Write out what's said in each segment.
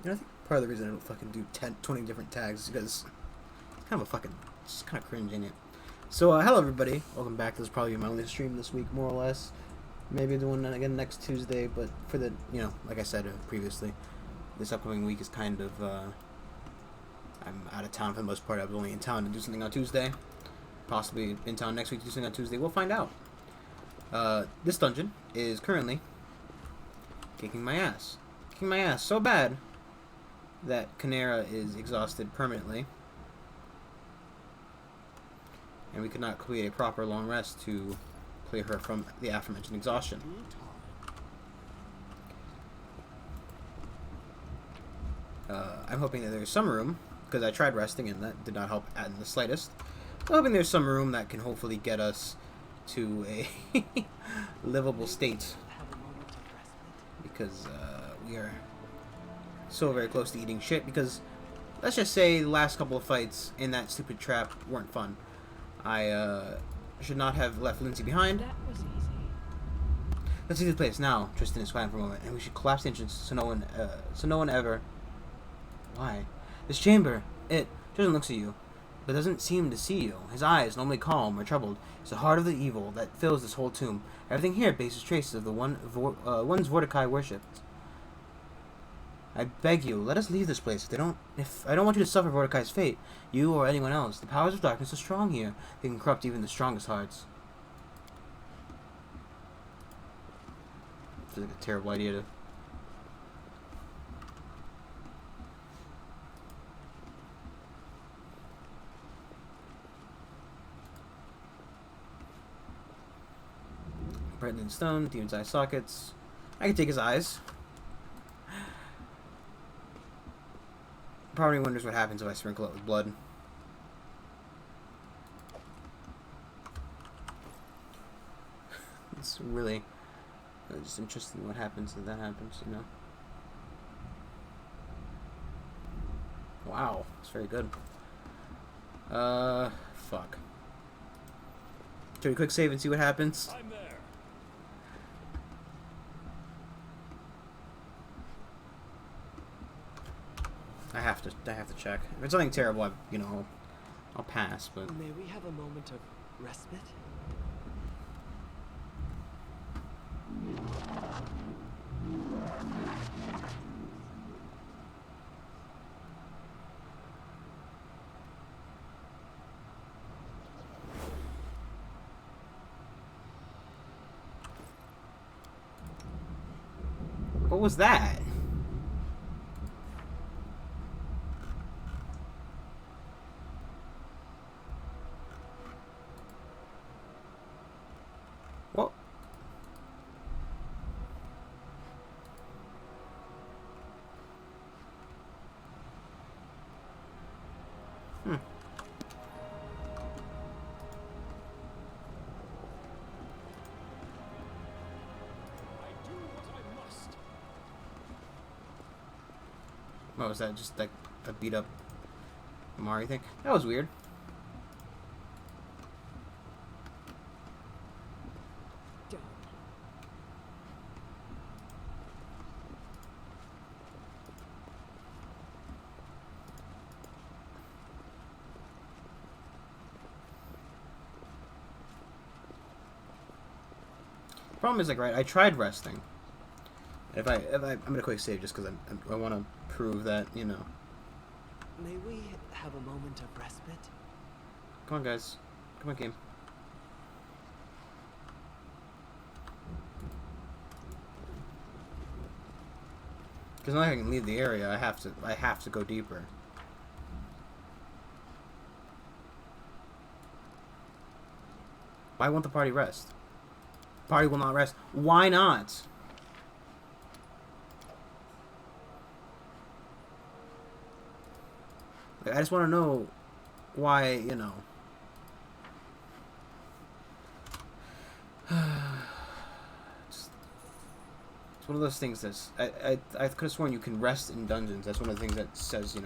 You know, I think part of the reason I don't fucking do 10, 20 different tags is because it's kind of a fucking, it's kind of cringe in it. So, hello everybody. Welcome back. This is probably my only stream this week, more or less. Maybe doing it again next Tuesday, but for the, like I said previously, this upcoming week is kind of, I'm out of town for the most part. I was only in town to do something on Tuesday. Possibly in town next week to do something on Tuesday. We'll find out. This dungeon is currently kicking my ass. Kicking my ass so bad that Canera is exhausted permanently. And we could not create a proper long rest to clear her from the aforementioned exhaustion. I'm hoping that there's some room, because I tried resting and that did not help in the slightest. I'm hoping there's some room that can hopefully get us to a livable state. Because we are so very close to eating shit, because let's just say the last couple of fights in that stupid trap weren't fun. I should not have left Lindsay behind. That was easy. Let's leave this place now. Tristan is quiet for a moment, and we should collapse the entrance so no one ever. Why? This chamber. It Tristan looks at you, but doesn't seem to see you. His eyes, normally calm or troubled, is the heart of the evil that fills this whole tomb. Everything here bases traces of the ones Vortikai worshipped. I beg you, let us leave this place. If I don't want you to suffer Vortikai's fate, you or anyone else. The powers of darkness are strong here. They can corrupt even the strongest hearts. Feels like a terrible idea to. Brighten stone, demon's eye sockets. I can take his eyes. Probably wonders what happens if I sprinkle it with blood. It's really just interesting what happens if that happens, you know. Wow, it's very good. Fuck. Should we quick save and see what happens? I'm there. I have to check. If it's something terrible, I'll pass. But May we have a moment of respite? what was that? What? Hmm. I do what I must. What was that? Just like a beat up Mari thing? That was weird. Done. Problem is, like, right, I tried resting. I'm gonna quick save just because I want to prove that, May we have a moment of respite? Come on, guys. Come on, game. Because now I can leave the area. I have to go deeper. Why won't the party rest? Party will not rest. Why not? Like, I just want to know why, It's one of those things that's... I could have sworn you can rest in dungeons. That's one of the things that says,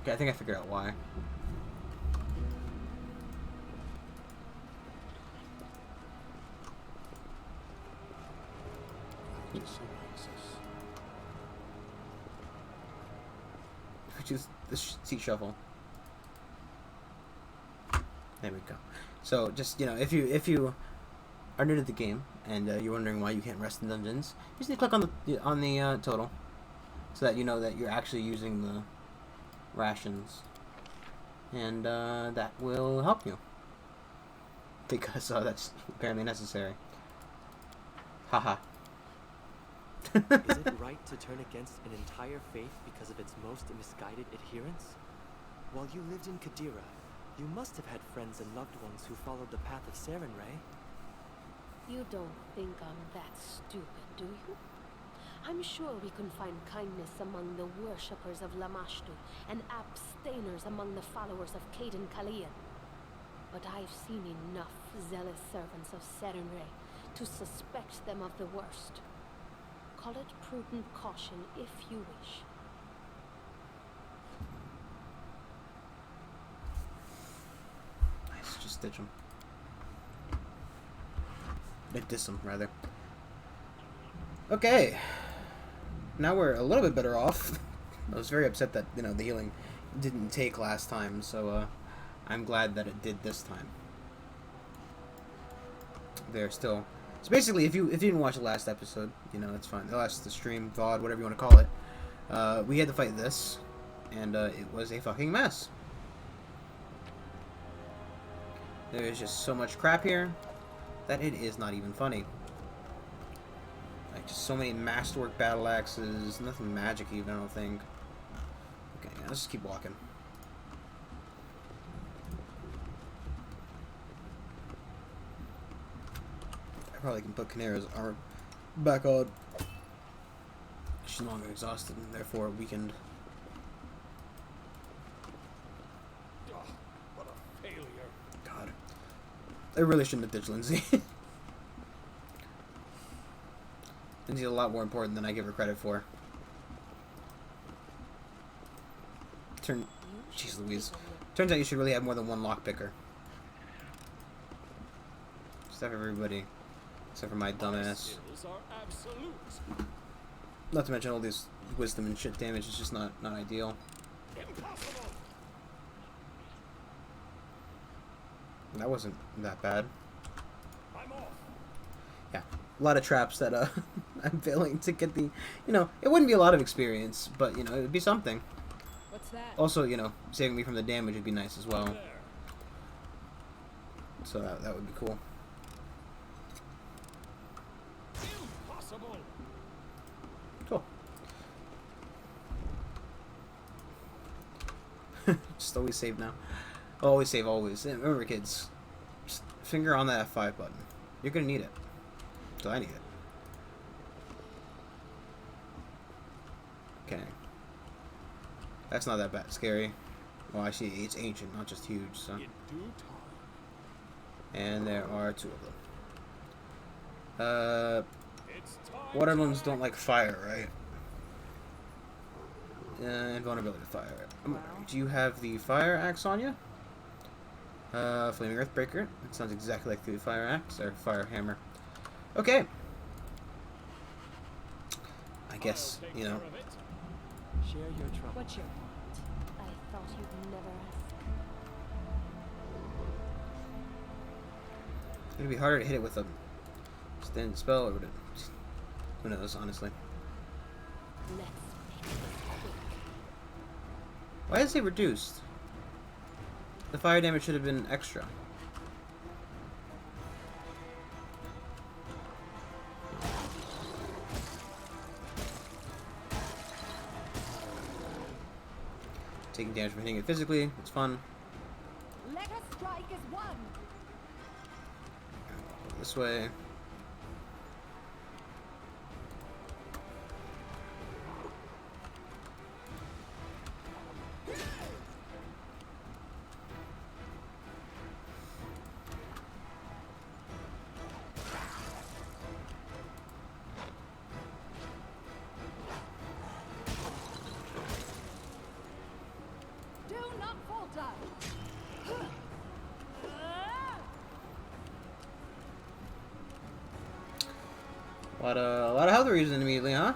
Okay, I think I figured out why. Which is the seat shuffle. There we go. So just, you know, if you are new to the game and you're wondering why you can't rest in dungeons, you just need to click on the total, so that you know that you're actually using the rations, and that will help you, because that's apparently necessary. Haha. Is it right to turn against an entire faith because of its most misguided adherents? While you lived in Kadira, you must have had friends and loved ones who followed the path of Sarenrae. You don't think I'm that stupid, do you? I'm sure we can find kindness among the worshippers of Lamashtu and abstainers among the followers of Caden Kalian. But I've seen enough zealous servants of Sarenrae to suspect them of the worst. Call it prudent caution if you wish. Nice, just ditch them. Diss them, rather. Okay. Now we're a little bit better off. I was very upset that, you know, the healing didn't take last time, so I'm glad that it did this time. They're still... So basically, if you didn't watch the last episode, you know, it's fine. The stream, VOD, whatever you want to call it, we had to fight this, and it was a fucking mess. There's just so much crap here that it is not even funny. Like, just so many masterwork battle axes, nothing magic even, I don't think. Okay, yeah, let's just keep walking. I probably can put Canera's armor back on. She's no longer exhausted and therefore weakened. Ugh, what a failure. God. I really shouldn't have ditched Lindsay. Lindsay's a lot more important than I give her credit for. Jeez Louise. Turns out you should really have more than one lockpicker. Just have everybody. Except for my dumbass. Not to mention all this wisdom and shit damage is just not ideal. Impossible. That wasn't that bad. I'm off. Yeah, a lot of traps that I'm failing to get the, you know, it wouldn't be a lot of experience, but you know, it would be something. What's that? Also, you know, saving me from the damage would be nice as well. There. So that would be cool. Impossible. Cool. Just always save now. Always save, always. And remember, kids, just finger on that F5 button. You're gonna need it. So I need it. Okay. That's not that bad. Scary. Well, actually, it's ancient, not just huge. So. In due time. And there are two of them. It's time. Water ones don't like fire, right? Invulnerability to fire. Do you have the fire axe on you? Flaming Earthbreaker. It sounds exactly like the fire axe or fire hammer. Okay. I guess, I'll take you know. care of it. Share your trouble. What's your point? I thought you'd never ask. It'd be harder to hit it with a standard spell, or would it? Who knows, honestly. Let's make this quick. Why is it reduced? The fire damage should have been extra. Taking damage from hitting it physically, it's fun. Let us strike as one. This way. A lot of health reason immediately, huh?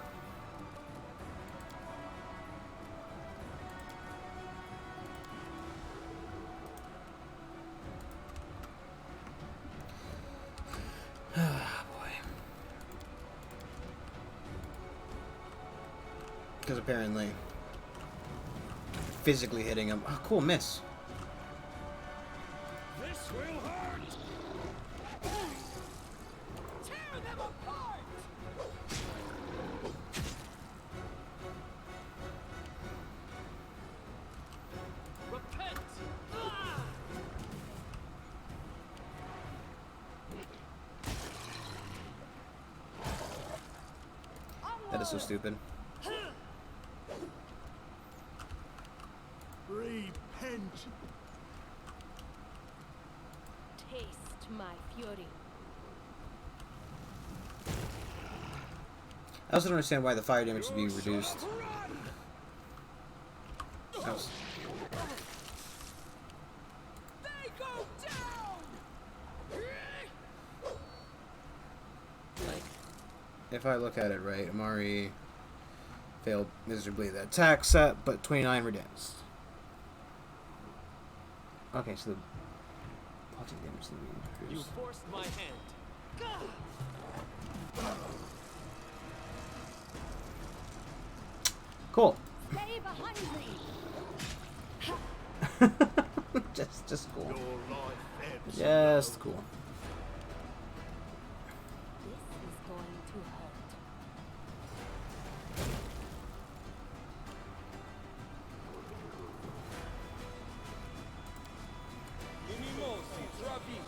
Boy. Because apparently, physically hitting him. Oh, cool miss. This will hurt. Tear them apart! Repent! That is so stupid. Repent. Taste my fury. I also don't understand why the fire damage should be reduced. That was- They go down! like, if I look at it right, Amari failed miserably the attack set, but 29 reduced. Okay, so the bludgeoning damage is going to be You reduced. forced my hand. Cool. Stay behind me. just cool. Your life ebbs. Just cool. This is going to hurt.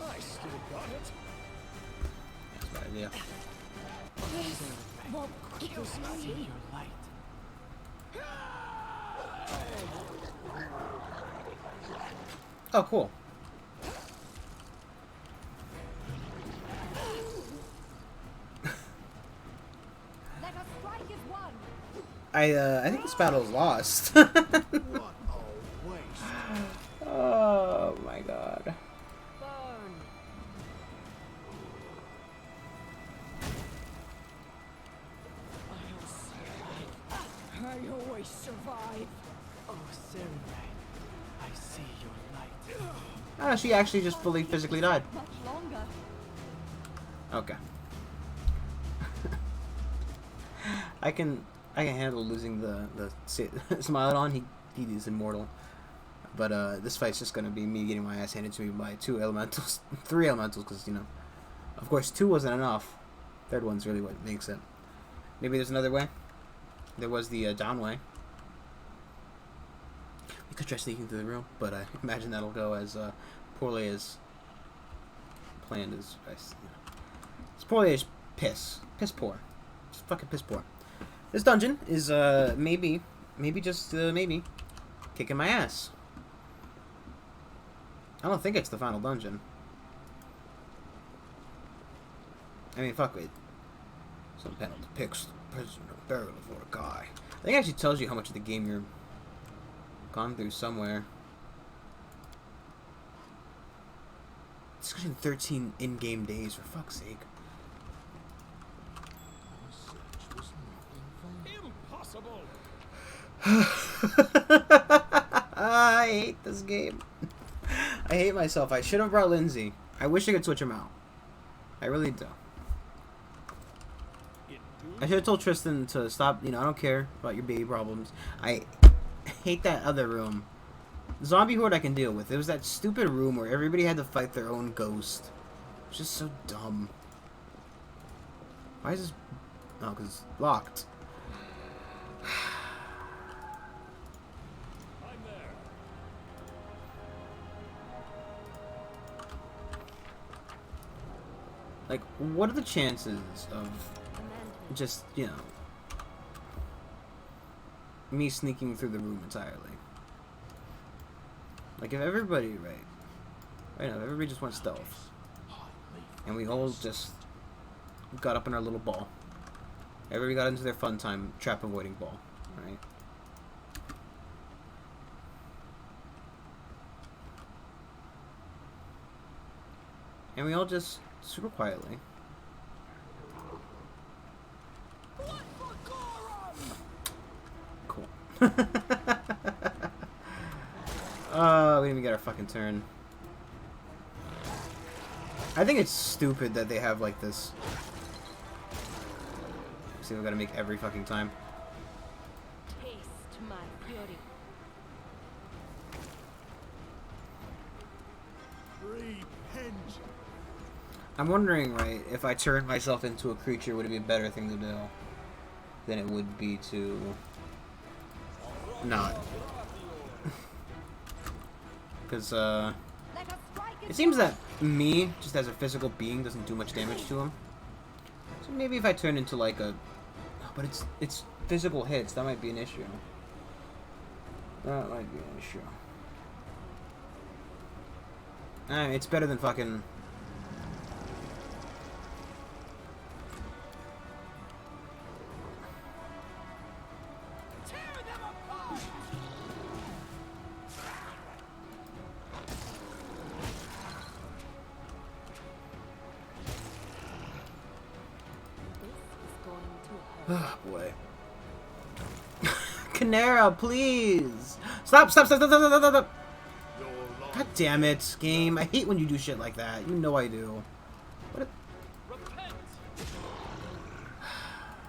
I still got it. That's my idea. See your light. Oh, cool. Let us strike as one. I think this battle is lost. What a waste. Oh my god. Burn. I always survive. Oh, Samurai, I see your light. Oh, she actually just fully physically died. Much longer. Okay. I can handle losing the Smilodon. He is immortal. But this fight's just gonna be me getting my ass handed to me by 2 elementals, 3 elementals, because you know, of course 2 wasn't enough. Third one's really what makes it. Maybe there's another way. There was the down way. We could try sneaking through the room, but I imagine that'll go as poorly as planned as as poorly as piss poor. Just fucking piss poor. This dungeon is maybe just maybe kicking my ass. I don't think it's the final dungeon. I mean, fuck it. Some panel depicts the prisoner buried before a guy. I think it actually tells you how much of the game you're gone through somewhere. Discussion 13 in-game days, for fuck's sake. Impossible. I hate this game. I hate myself. I should have brought Lindsay. I wish I could switch him out. I really do. I should have told Tristan to stop. You know, I don't care about your baby problems. I hate that other room. Zombie Horde I can deal with. It was that stupid room where everybody had to fight their own ghost. It's just so dumb. Why is this... Oh, because it's locked. I'm there. Like, what are the chances of Commandment. just, you know, me sneaking through the room entirely? Like, if everybody, right now, if everybody just went stealth, and we all just got up in our little ball. Everybody got into their fun time trap avoiding ball, right? And we all just super quietly We didn't even get our fucking turn. I think it's stupid that they have like this. See, we gotta make every fucking time. Taste my fury. Repent. I'm wondering, right, if I turned myself into a creature, would it be a better thing to do than it would be to not? Because, it seems that me, just as a physical being, doesn't do much damage to him. So maybe if I turn into like a... But it's physical hits, that might be an issue. That might be an issue. It's better than fucking... Tear them apart. This is going to hurt. Oh, boy. Canara, please! Stop, stop, stop, stop, stop, stop, stop! Your life. God damn it, game. I hate when you do shit like that. You know I do. What a... Repent!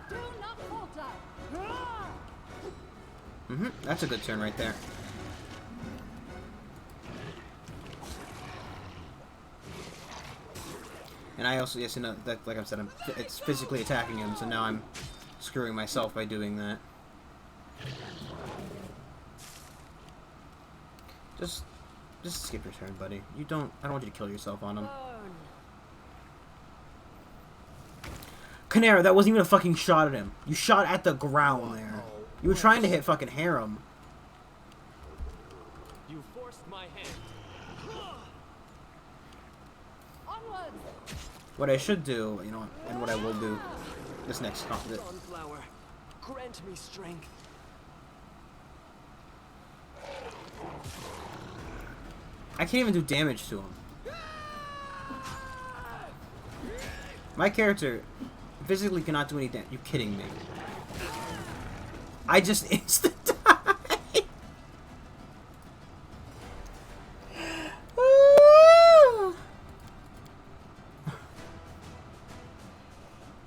Do not falter. That's a good turn right there. And I also, yes, you know, that, like I said, it's physically attacking him, so now I'm screwing myself by doing that. Just skip your turn, buddy. I don't want you to kill yourself on him. Burn. Canara, that wasn't even a fucking shot at him. You shot at the ground there. You were trying to hit fucking Harem. You forced my hand. Onwards. What I should do, you know, and what I will do this next Sunflower, grant me strength. I can't even do damage to him. My character physically cannot do any damage. You kidding me? I just instant die.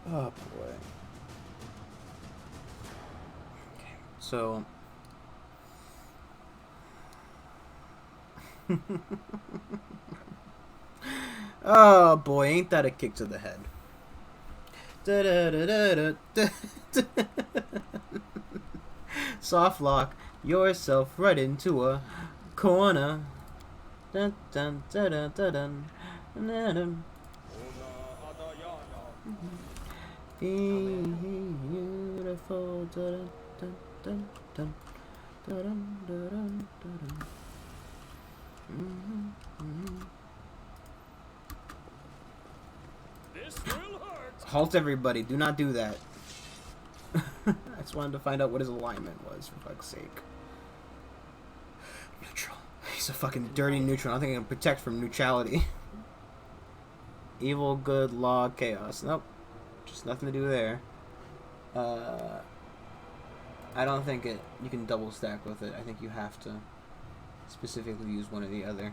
Oh boy. Okay, so. Oh boy, ain't that a kick to the head. Soft lock yourself right into a corner. Dun, dun, dun, dun, dun, dun, dun, dun. Beautiful. Dun, dun, dun, dun, dun, dun, dun, dun, dun. This will hurt. Halt, everybody. Do not do that. I just wanted to find out what his alignment was, for fuck's sake. Neutral. He's a fucking dirty neutral. I don't think I can protect from neutrality. Evil, good, law, chaos. Nope. Just nothing to do there. I don't think you can double stack with it. I think you have to specifically use one or the other.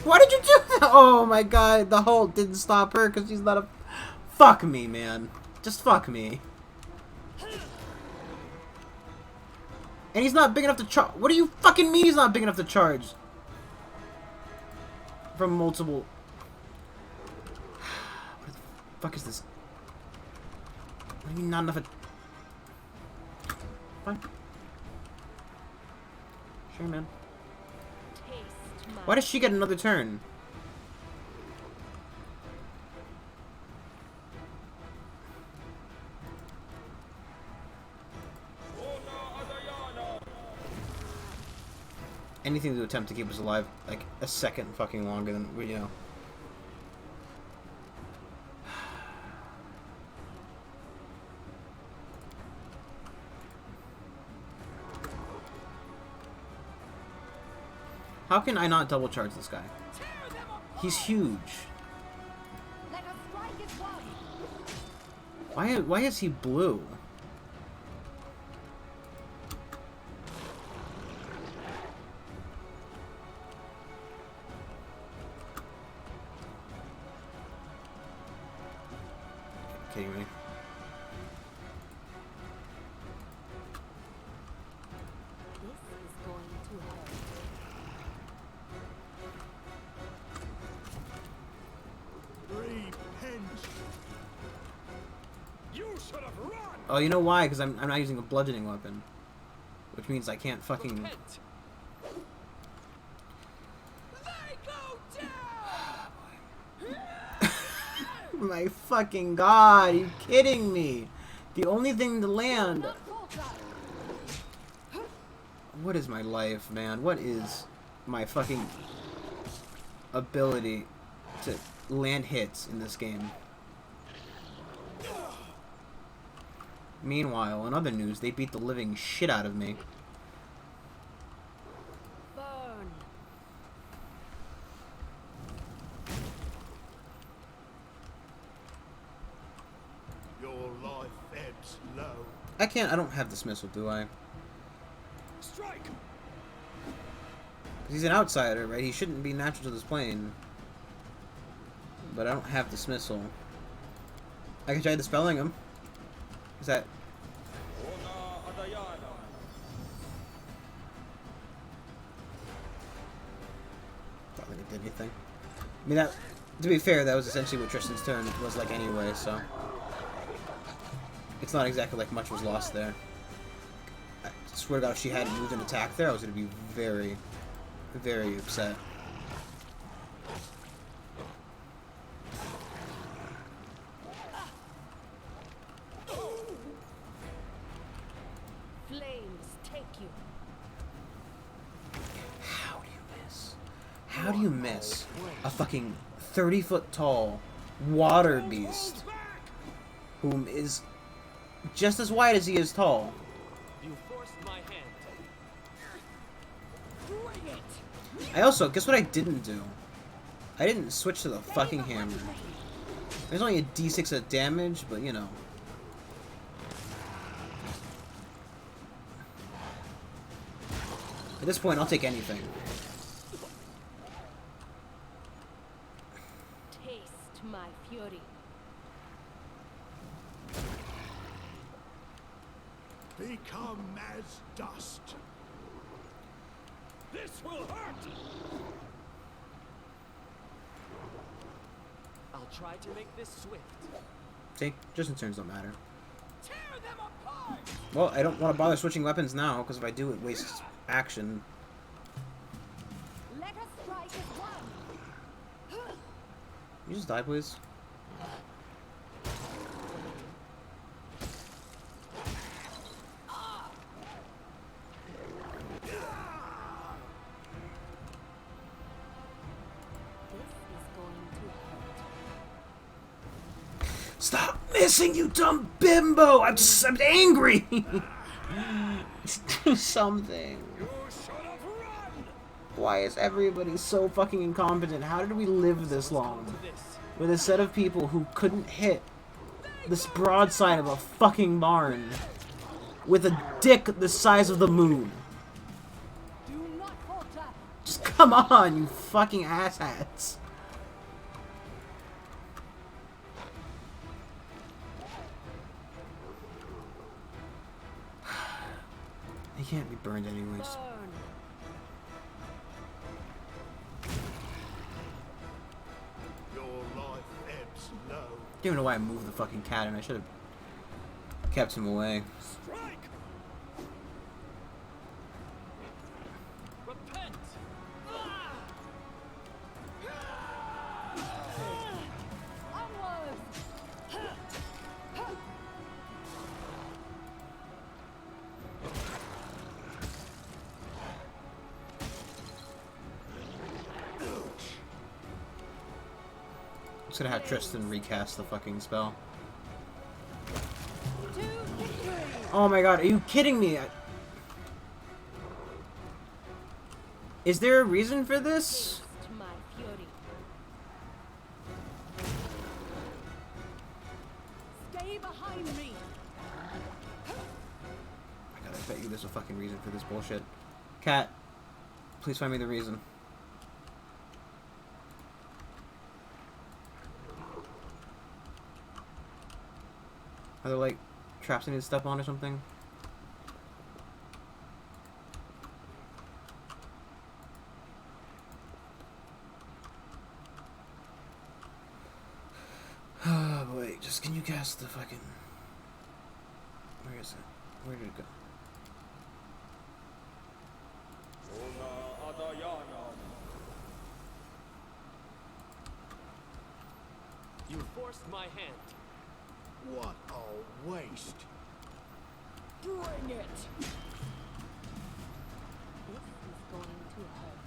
Why did you do that? Oh my god, the Hulk didn't stop her because she's not a... Fuck me, man. Just fuck me. And he's not big enough to charge. What do you fucking mean he's not big enough to charge? From multiple... What the fuck is this? What do you mean not enough of... Fine. Sure, man. Taste my Why does she get another turn? Anything to attempt to keep us alive, like, a second fucking longer than, you know. How can I not double charge this guy? He's huge. Let us strike as one. Why is he blue? Kidding me? This is going to hurt. Repent. You should have run. Oh, you know why? Because I'm not using a bludgeoning weapon, which means I can't fucking. Repent. They go down. My fucking god! Are you kidding me? The only thing to land. Not falter. What is my life, man? What is my fucking ability to land hits in this game? Meanwhile, in other news, they beat the living shit out of me. Burn. Your life ebbs low. I don't have dismissal, do I? Strike. 'Cause he's an outsider, right? He shouldn't be natural to this plane. But I don't have dismissal. I can try dispelling him. Is that... Don't think it did anything. I mean, that... To be fair, that was essentially what Tristan's turn was like anyway, so... It's not exactly like much was lost there. I swear to God, if she hadn't moved an attack there, I was going to be very, very upset. Flames take you. How do you miss? How do you miss a fucking 30-foot tall water beast whom is just as wide as he is tall? You forced my hand. Bring it. I also, guess what I didn't do? I didn't switch to the fucking hammer. There's only a d6 of damage, but you know. At this point, I'll take anything. Taste my fury. Become as dust. This will hurt. I'll try to make this swift. See, just in turns don't matter. Tear them apart. Well, I don't want to bother switching weapons now, because if I do, it wastes action. Let us strike as one. You just die, please. This is going to hurt. Stop missing, you dumb bimbo! I'm angry! Do something. You should have run. Why is everybody so fucking incompetent? How did we live this long? This. With a set of people who couldn't hit this broadside of a fucking barn with a dick the size of the moon. Do not falter. Just come on, you fucking asshats. He can't be burned anyway. Just... Burn. Your life ebbs low. I don't even know why I moved the fucking cat, and I should have kept him away. Strike. Repent. Onwards. I'm just gonna have Tristan recast the fucking spell. To victory. Oh my god, are you kidding me? Is there a reason for this? Taste my fury. Stay behind me. I gotta bet you there's a fucking reason for this bullshit. Cat, please find me the reason. Are there like traps I need to step on or something? Oh boy, just can you cast the fucking... Where is it? Where did it go? You forced my hand. What a waste. Bring it. This is going to hurt.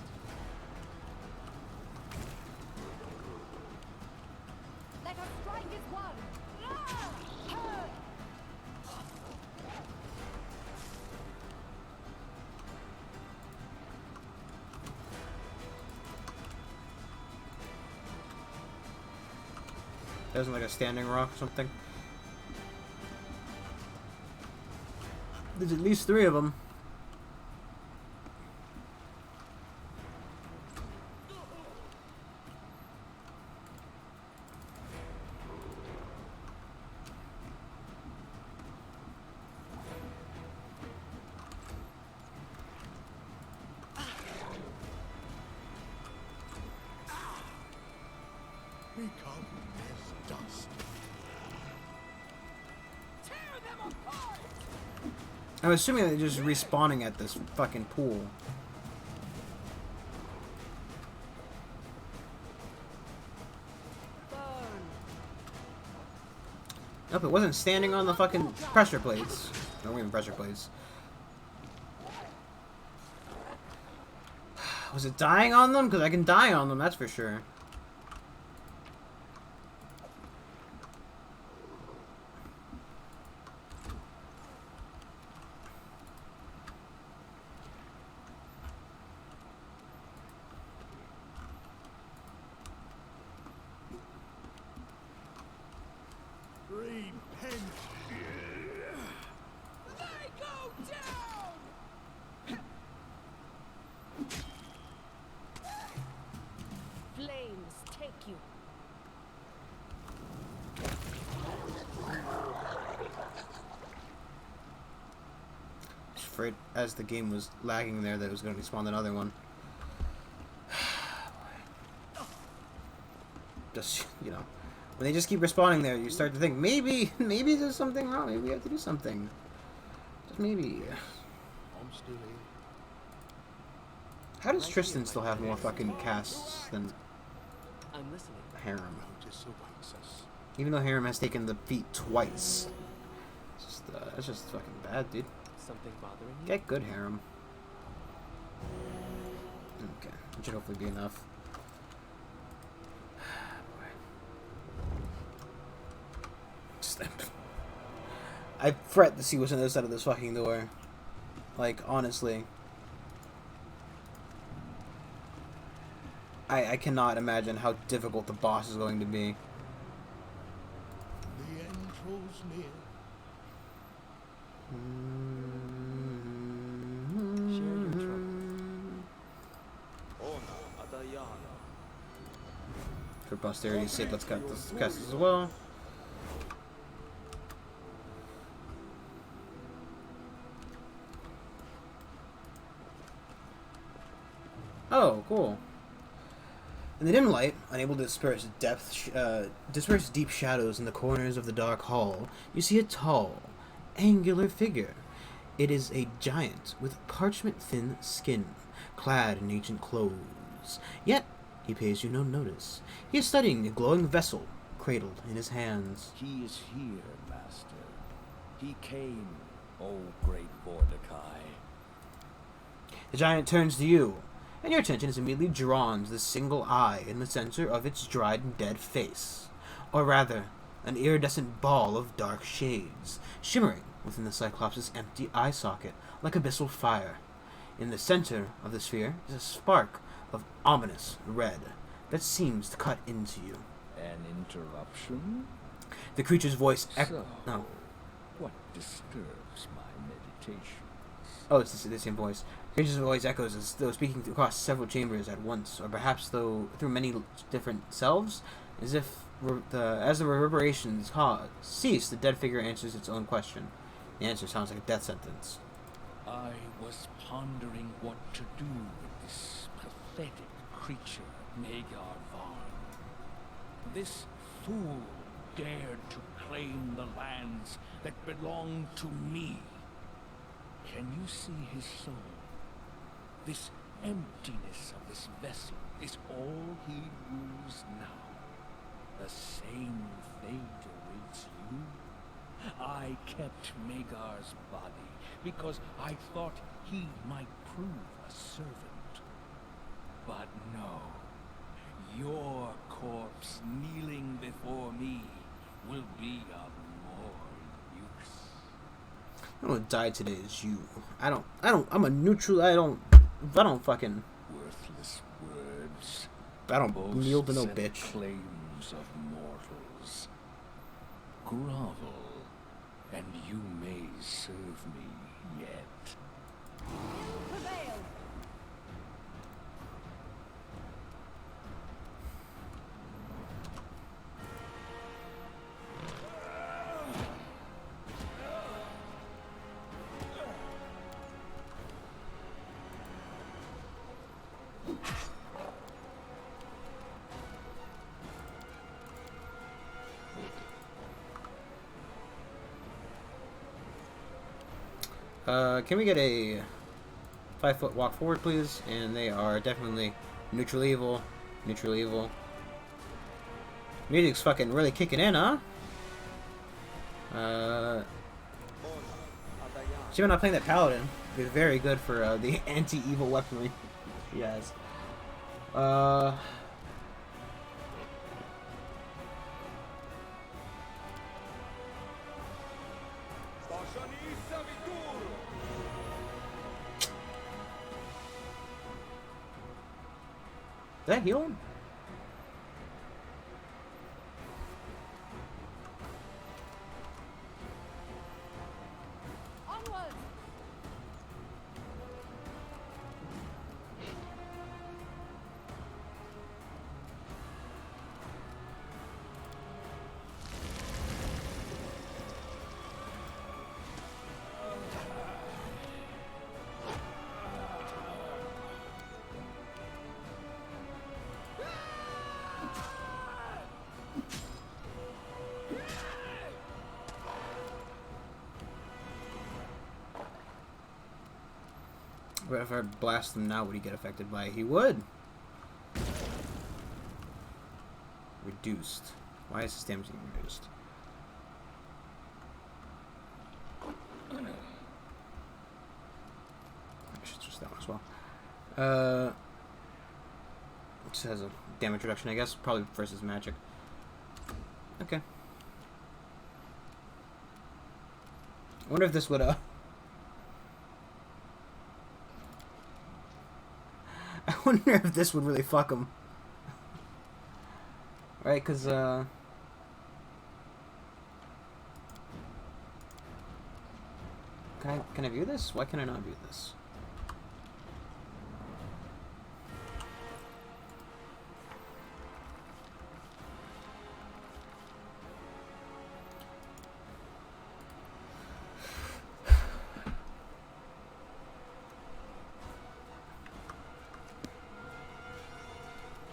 Let us strike as one. Ah! Ha! Isn't like a standing rock or something? There's at least 3 of them. Become as dust. Tear them apart. I'm assuming they're just respawning at this fucking pool. Burn. Nope, it wasn't standing on the fucking pressure plates. No, even pressure plates. Was it dying on them? Because I can die on them, that's for sure. Repent. They go down. Flames take you. I was afraid as the game was lagging there that it was going to respawn another one. Just, you know, when they just keep respawning there, you start to think, maybe there's something wrong. Maybe we have to do something. Just maybe. I'm still here. How does Tristan still have more fucking casts than I'm listening. Harem? Notice awaits us. Even though Harem has taken the feat twice. It's just fucking bad, dude. Something bothering you? Get good, Harem. Okay, that should hopefully be enough. I fret to see what's on the other side of this fucking door. Like, honestly. I cannot imagine how difficult the boss is going to be. The end draws near. Share your trouble. For posterity's sake, let's cut this cast as well. Oh, cool. In the dim light, unable to disperse disperse deep shadows in the corners of the dark hall, you see a tall, angular figure. It is a giant with parchment-thin skin, clad in ancient clothes. Yet, he pays you no notice. He is studying a glowing vessel, cradled in his hands. He is here, Master. He came, O great Mordecai. The giant turns to you, and your attention is immediately drawn to the single eye in the center of its dried and dead face. Or rather, an iridescent ball of dark shades, shimmering within the Cyclops' empty eye socket like abyssal fire. In the center of the sphere is a spark of ominous red that seems to cut into you. An interruption? The creature's voice So, no. what disturbs my meditations? Oh, it's the same voice. The creature's voice echoes as though speaking across several chambers at once, or perhaps though through many different selves, as if as the reverberations cease, the dead figure answers its own question. The answer sounds like a death sentence. I was pondering what to do with this pathetic creature, Magar Varn. This fool dared to claim the lands that belong to me. Can you see his soul? This emptiness of this vessel is all he rules now. The same fate awaits you. I kept Magar's body because I thought he might prove a servant. But no, your corpse kneeling before me will be of more use. I'm gonna die today as you. I'm a neutral. I don't fucking. Worthless words. I don't kneel to no Boasts and bitch. Claims of mortals. Grovel, and you may serve me yet. Prevail! Can we get a 5-foot walk forward, please? And they are definitely neutral evil. Neutral evil. Music's fucking really kicking in, huh? See, when I'm playing that paladin, it's very good for the anti-evil weaponry he has. Did that heal him? Onwards! But if I blast him now, would he get affected by it? He would. Reduced. Why is his damage getting reduced? I should switch that one as well. Just has a damage reduction, I guess. Probably versus magic. Okay. I wonder if this would, I wonder if this would really fuck him. Right, because, can I view this? Why can I not view this?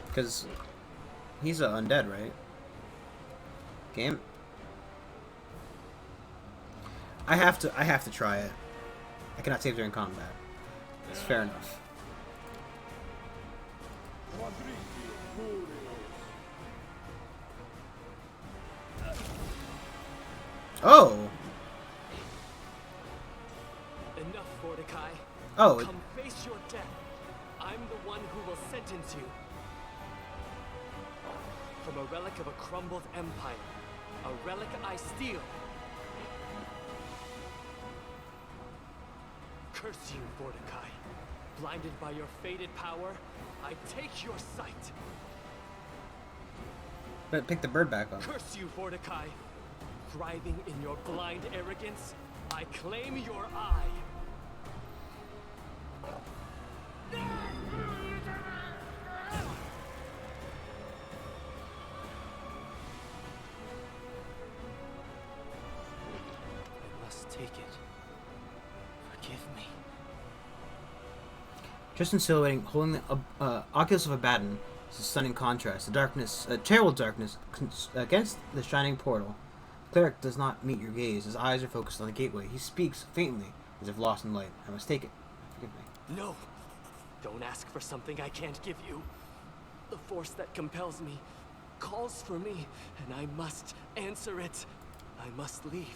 Because he's an undead, right? Game. I have to try it. I cannot save during combat. It's fair enough. Oh. Enough, Mordecai. Oh. Come face your death. I'm the one who will sentence you. From a relic of a crumbled empire, a relic I steal. Curse you, Mordecai. Blinded by your faded power, I take your sight. But pick the bird back up. Curse you, Mordecai. Thriving in your blind arrogance, I claim your eye. I must take it. Forgive me. Tristan silhouetting, holding the Oculus of Abaddon, is a stunning contrast. The darkness, terrible darkness, against the shining portal. The cleric does not meet your gaze. His eyes are focused on the gateway. He speaks faintly, as if lost in light. I must take it. Forgive me. No! Don't ask for something I can't give you. The force that compels me calls for me, and I must answer it. I must leave.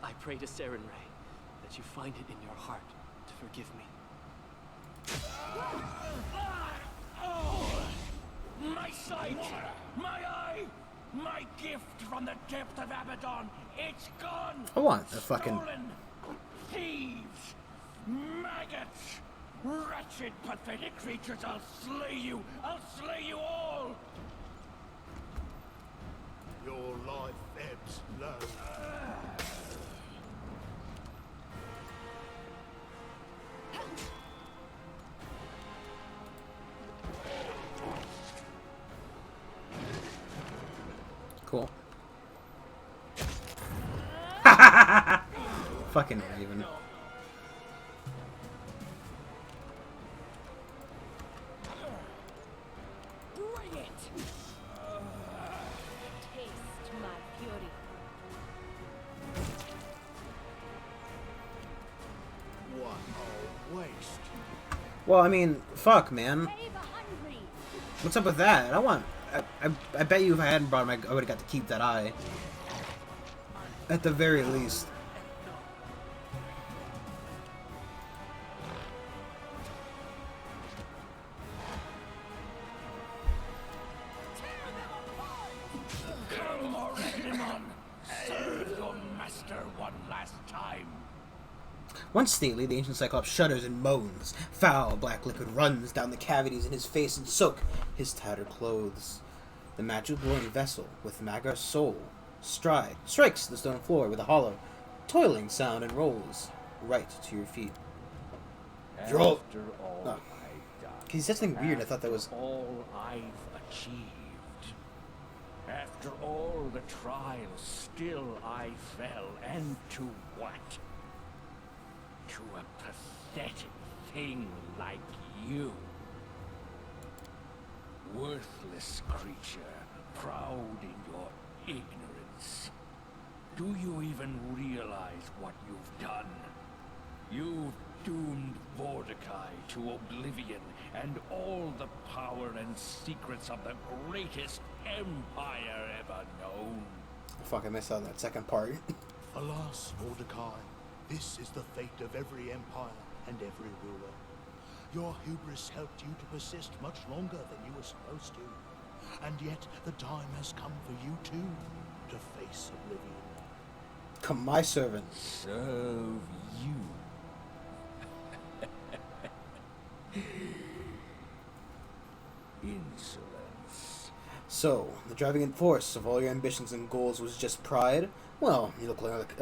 I pray to Saren Ray that you find it in your heart to forgive me. My sight, my eye, my gift from the depth of Abaddon, it's gone. I want a fucking... Stolen. Thieves, maggots, wretched, pathetic creatures, I'll slay you all. Your life ebbs low. Cool. Fucking Raven. Bring it! Taste my fury. What a waste. Well, I mean, fuck, man. Save the hungry! What's up with that? I bet you if I hadn't brought him, I would have got to keep that eye. At the very least. Come, Oregimon, serve your master one last time. Once stately, the ancient Cyclops shudders and moans. Foul black liquid runs down the cavities in his face and soak his tattered clothes. The magic glowing vessel, with Magar's soul, strikes the stone floor with a hollow, toiling sound and rolls right to your feet. Draw. After all Oh. I've done, He said something weird. I thought that was... all I've achieved. After all the trials, still I fell, and to what? To a pathetic thing like you. Worthless creature, proud in your ignorance. Do you even realize what you've done? You've doomed Mordecai to oblivion and all the power and secrets of the greatest empire ever known. Fuck, I missed out on that second part. Alas, Mordecai, this is the fate of every empire and every ruler. Your hubris helped you to persist much longer than you were supposed to. And yet, the time has come for you too, to face oblivion. Come, my servant. Serve you. Insolence. So, the driving force of all your ambitions and goals was just pride? Well, you look like,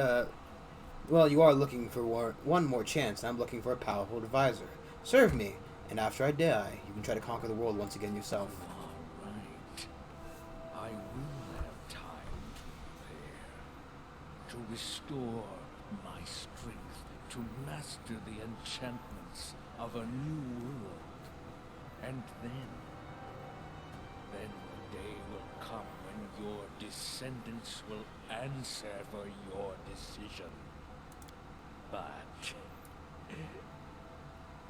well, you are looking for one more chance, and I'm looking for a powerful advisor. Serve me, and after I die, you can try to conquer the world once again yourself. All right. I will have time to prepare, to restore my strength, to master the enchantments of a new world. And then the day will come when your descendants will answer for your decision.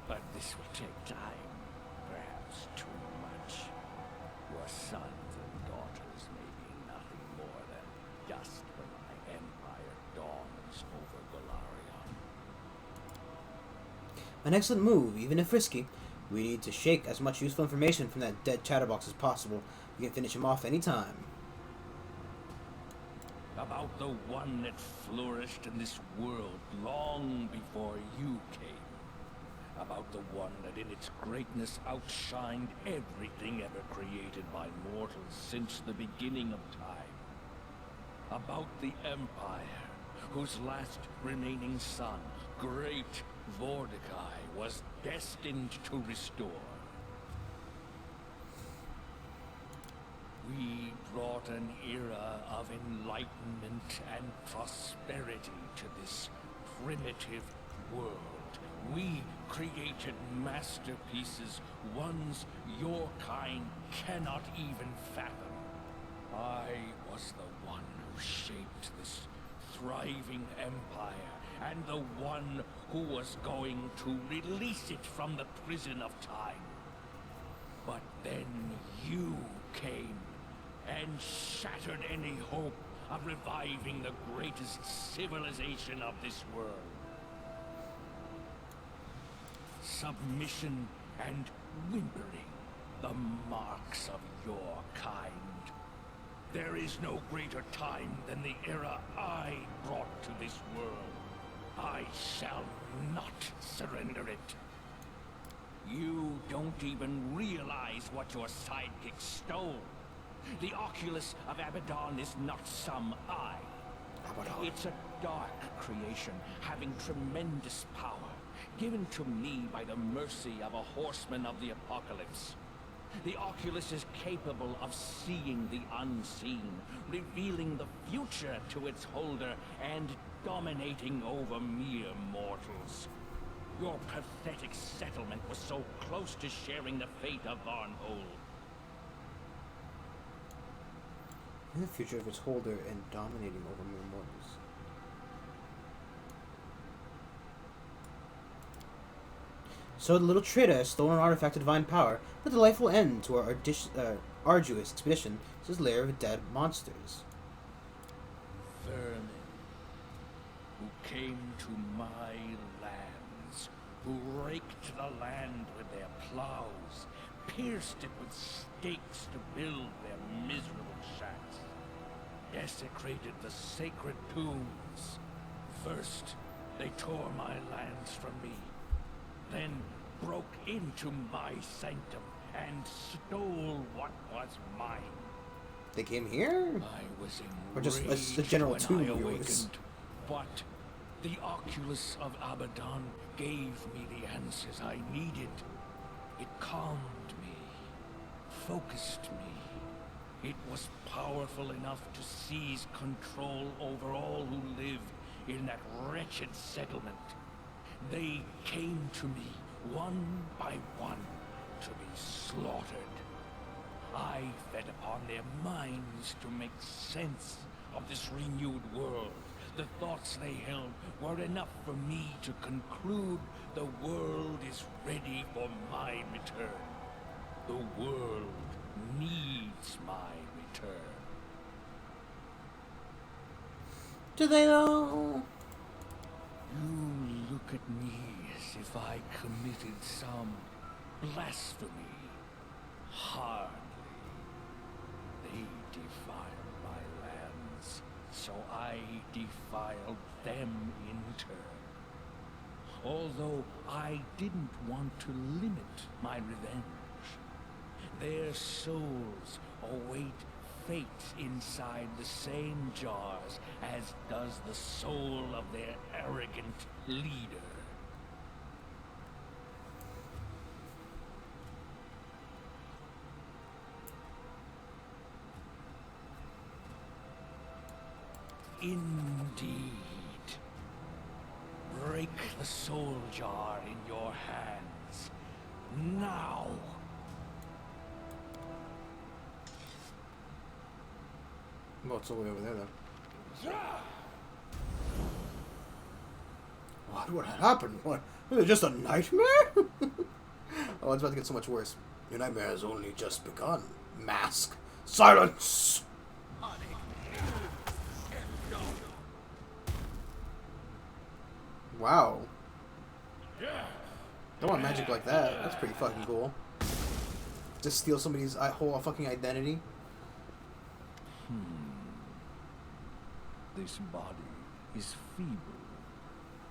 But this will take time, perhaps too much. Your sons and daughters may be nothing more than dust when my empire dawns over Golarion. An excellent move, even if risky. We need to shake as much useful information from that dead chatterbox as possible. We can finish him off any time. about the one that flourished in this world long before you came. About the one that in its greatness outshined everything ever created by mortals since the beginning of time. About the Empire, whose last remaining son, Great Mordecai, was destined to restore. We brought an era of enlightenment and prosperity to this primitive world. We created masterpieces, ones your kind cannot even fathom. I was the one who shaped this thriving empire, and the one who was going to release it from the prison of time. But then you came and shattered any hope of reviving the greatest civilization of this world. Submission and whimpering, the marks of your kind. There is no greater time than the era I brought to this world. I shall not surrender it. You don't even realize what your sidekick stole. The Oculus of Abaddon is not some eye. Abaddon. It's a dark creation, having tremendous power, given to me by the mercy of a horseman of the apocalypse. The Oculus is capable of seeing the unseen, revealing the future to its holder, and dominating over mere mortals. Your pathetic settlement was so close to sharing the fate of Varnhold. In the future of its holder and dominating over mere mortals. So the little trader has stolen an artifact of divine power, put a delightful end to our arduous expedition to his lair of dead monsters. Vermin, who came to my lands, who raked the land with their plows, pierced it with stakes to build their miserable shacks, desecrated the sacred tombs. First, they tore my lands from me, then broke into my sanctum and stole what was mine. They came here? I was Or just enraged the general when tomb I viewers? awakened, but the Oculus of Abaddon gave me the answers I needed. It calmed me, focused me. It was powerful enough to seize control over all who lived in that wretched settlement. They came to me, one by one, to be slaughtered. I fed upon their minds to make sense of this renewed world. The thoughts they held were enough for me to conclude the world is ready for my return. The world needs my return. Do they though? You look at me as if I committed some blasphemy. Hardly. They defiled my lands, so I defiled them in turn. Although I didn't want to limit my revenge. Their souls await fate inside the same jars as does the soul of their arrogant leader. Indeed. Break the soul jar in your hands. Now! Well, it's all the way over there, though. What had happened? What? Was it just a nightmare? Oh, it's about to get so much worse. Your nightmare has only just begun. Mask. Silence! Wow. Don't want magic like that. That's pretty fucking cool. Just steal somebody's whole fucking identity. This body is feeble,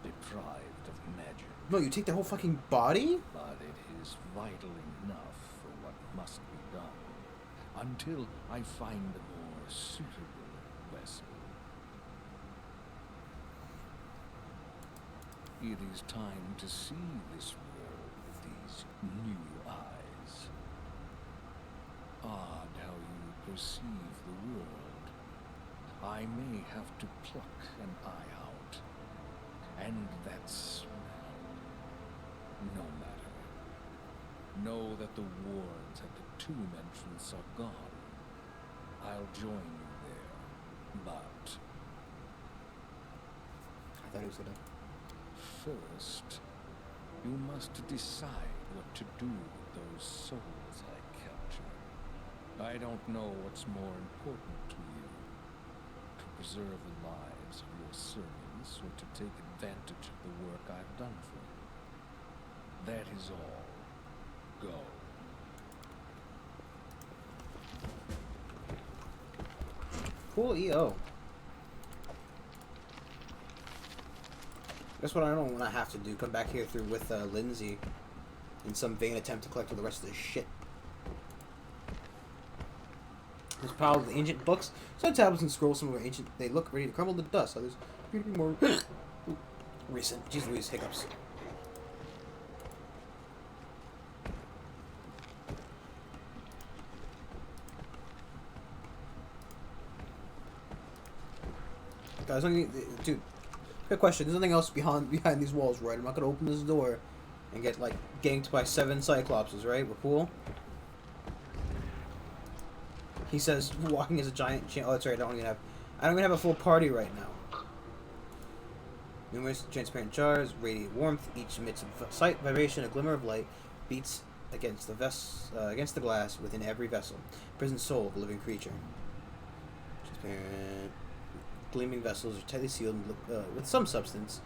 deprived of magic. No, you take the whole fucking body? But it is vital enough for what must be done, until I find a more suitable vessel. It is time to see this world with these new eyes. Odd how you perceive the world. I may have to pluck an eye out, and that's no matter. Know that the wards at the tomb entrance are gone. I'll join you there, but I thought he was gonna. first, you must decide what to do with those souls I captured. I don't know what's more important to you, to preserve the lives of your servants or to take advantage of the work I've done for you. That is all. Go. Cool EO. That's what I don't want to have to do. Come back here through with Lindsay in some vain attempt to collect all the rest of this shit. There's pile of ancient books. Some tablets and scrolls, some are ancient. They look ready to crumble to dust. Others appear to be more recent. Jeez Louise, hiccups. Guys, dude, good question. There's nothing else behind these walls, right? I'm not gonna open this door and get like ganked by 7 Cyclopses, right? We're cool. He says walking is a giant. Oh, that's right. I don't even have a full party right now. Numerous transparent jars, radiate warmth. Each emits a slight vibration, a glimmer of light, beats against the glass within every vessel. Prison soul of a living creature. Transparent, gleaming vessels are tightly sealed with some substance.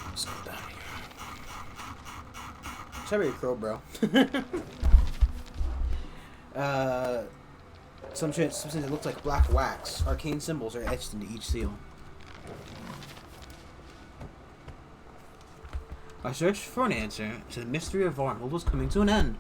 Let's go down here. Sorry, crow, bro. Some substance that looks like black wax. Arcane symbols are etched into each seal. Our search for an answer to the mystery of Varnhold was coming to an end.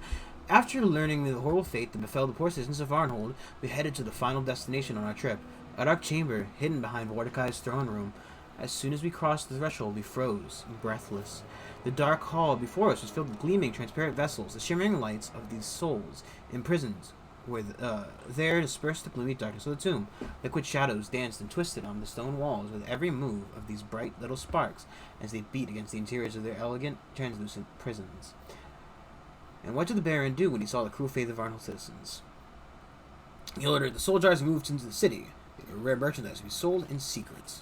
After learning the horrible fate that befell the poor citizens of Varnhold, we headed to the final destination on our trip, a dark chamber hidden behind Mordecai's throne room. As soon as we crossed the threshold, we froze, breathless. The dark hall before us was filled with gleaming, transparent vessels, the shimmering lights of these souls imprisoned were there dispersed the gloomy darkness of the tomb. Liquid shadows danced and twisted on the stone walls with every move of these bright little sparks as they beat against the interiors of their elegant, translucent prisons. And what did the Baron do when he saw the cruel fate of Arnold citizens? He ordered the soul jars moved into the city. They were rare merchandise to be sold in secret.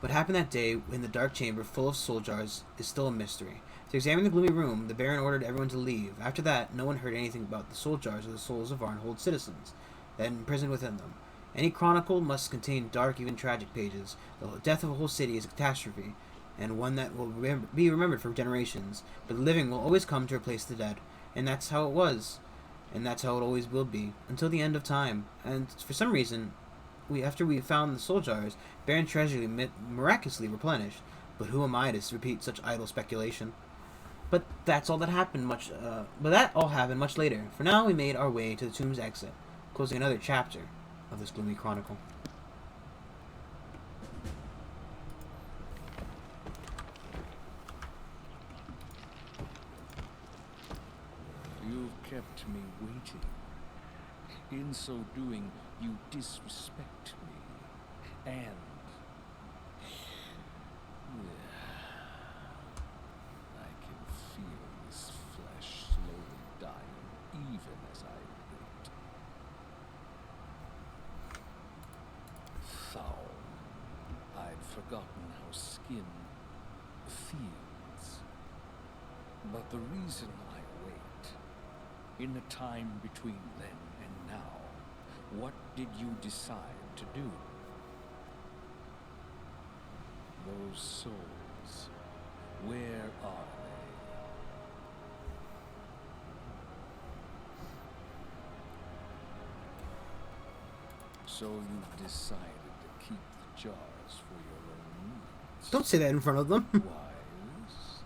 What happened that day in the dark chamber full of soul jars is still a mystery. To examine the gloomy room, the Baron ordered everyone to leave. After that, no one heard anything about the soul jars or the souls of Arnhold citizens that imprisoned within them. Any chronicle must contain dark, even tragic pages. The death of a whole city is a catastrophe, and one that will be remembered for generations. But the living will always come to replace the dead, and that's how it was, and that's how it always will be, until the end of time. And for some reason, after we found the soul jars, Baron treasury miraculously replenished. But who am I to repeat such idle speculation? But that all happened much later. For now, we made our way to the tomb's exit, closing another chapter of this gloomy chronicle. You've kept me waiting. In so doing, you disrespect me, and I can feel this flesh slowly dying, even as I wait. Foul. I'd forgotten how skin feels. But the reason I wait, in the time between then and now, what did you decide to do? Those souls, where are they? So you've decided to keep the jars. as for your own needs. Don't say that in front of them. Wise.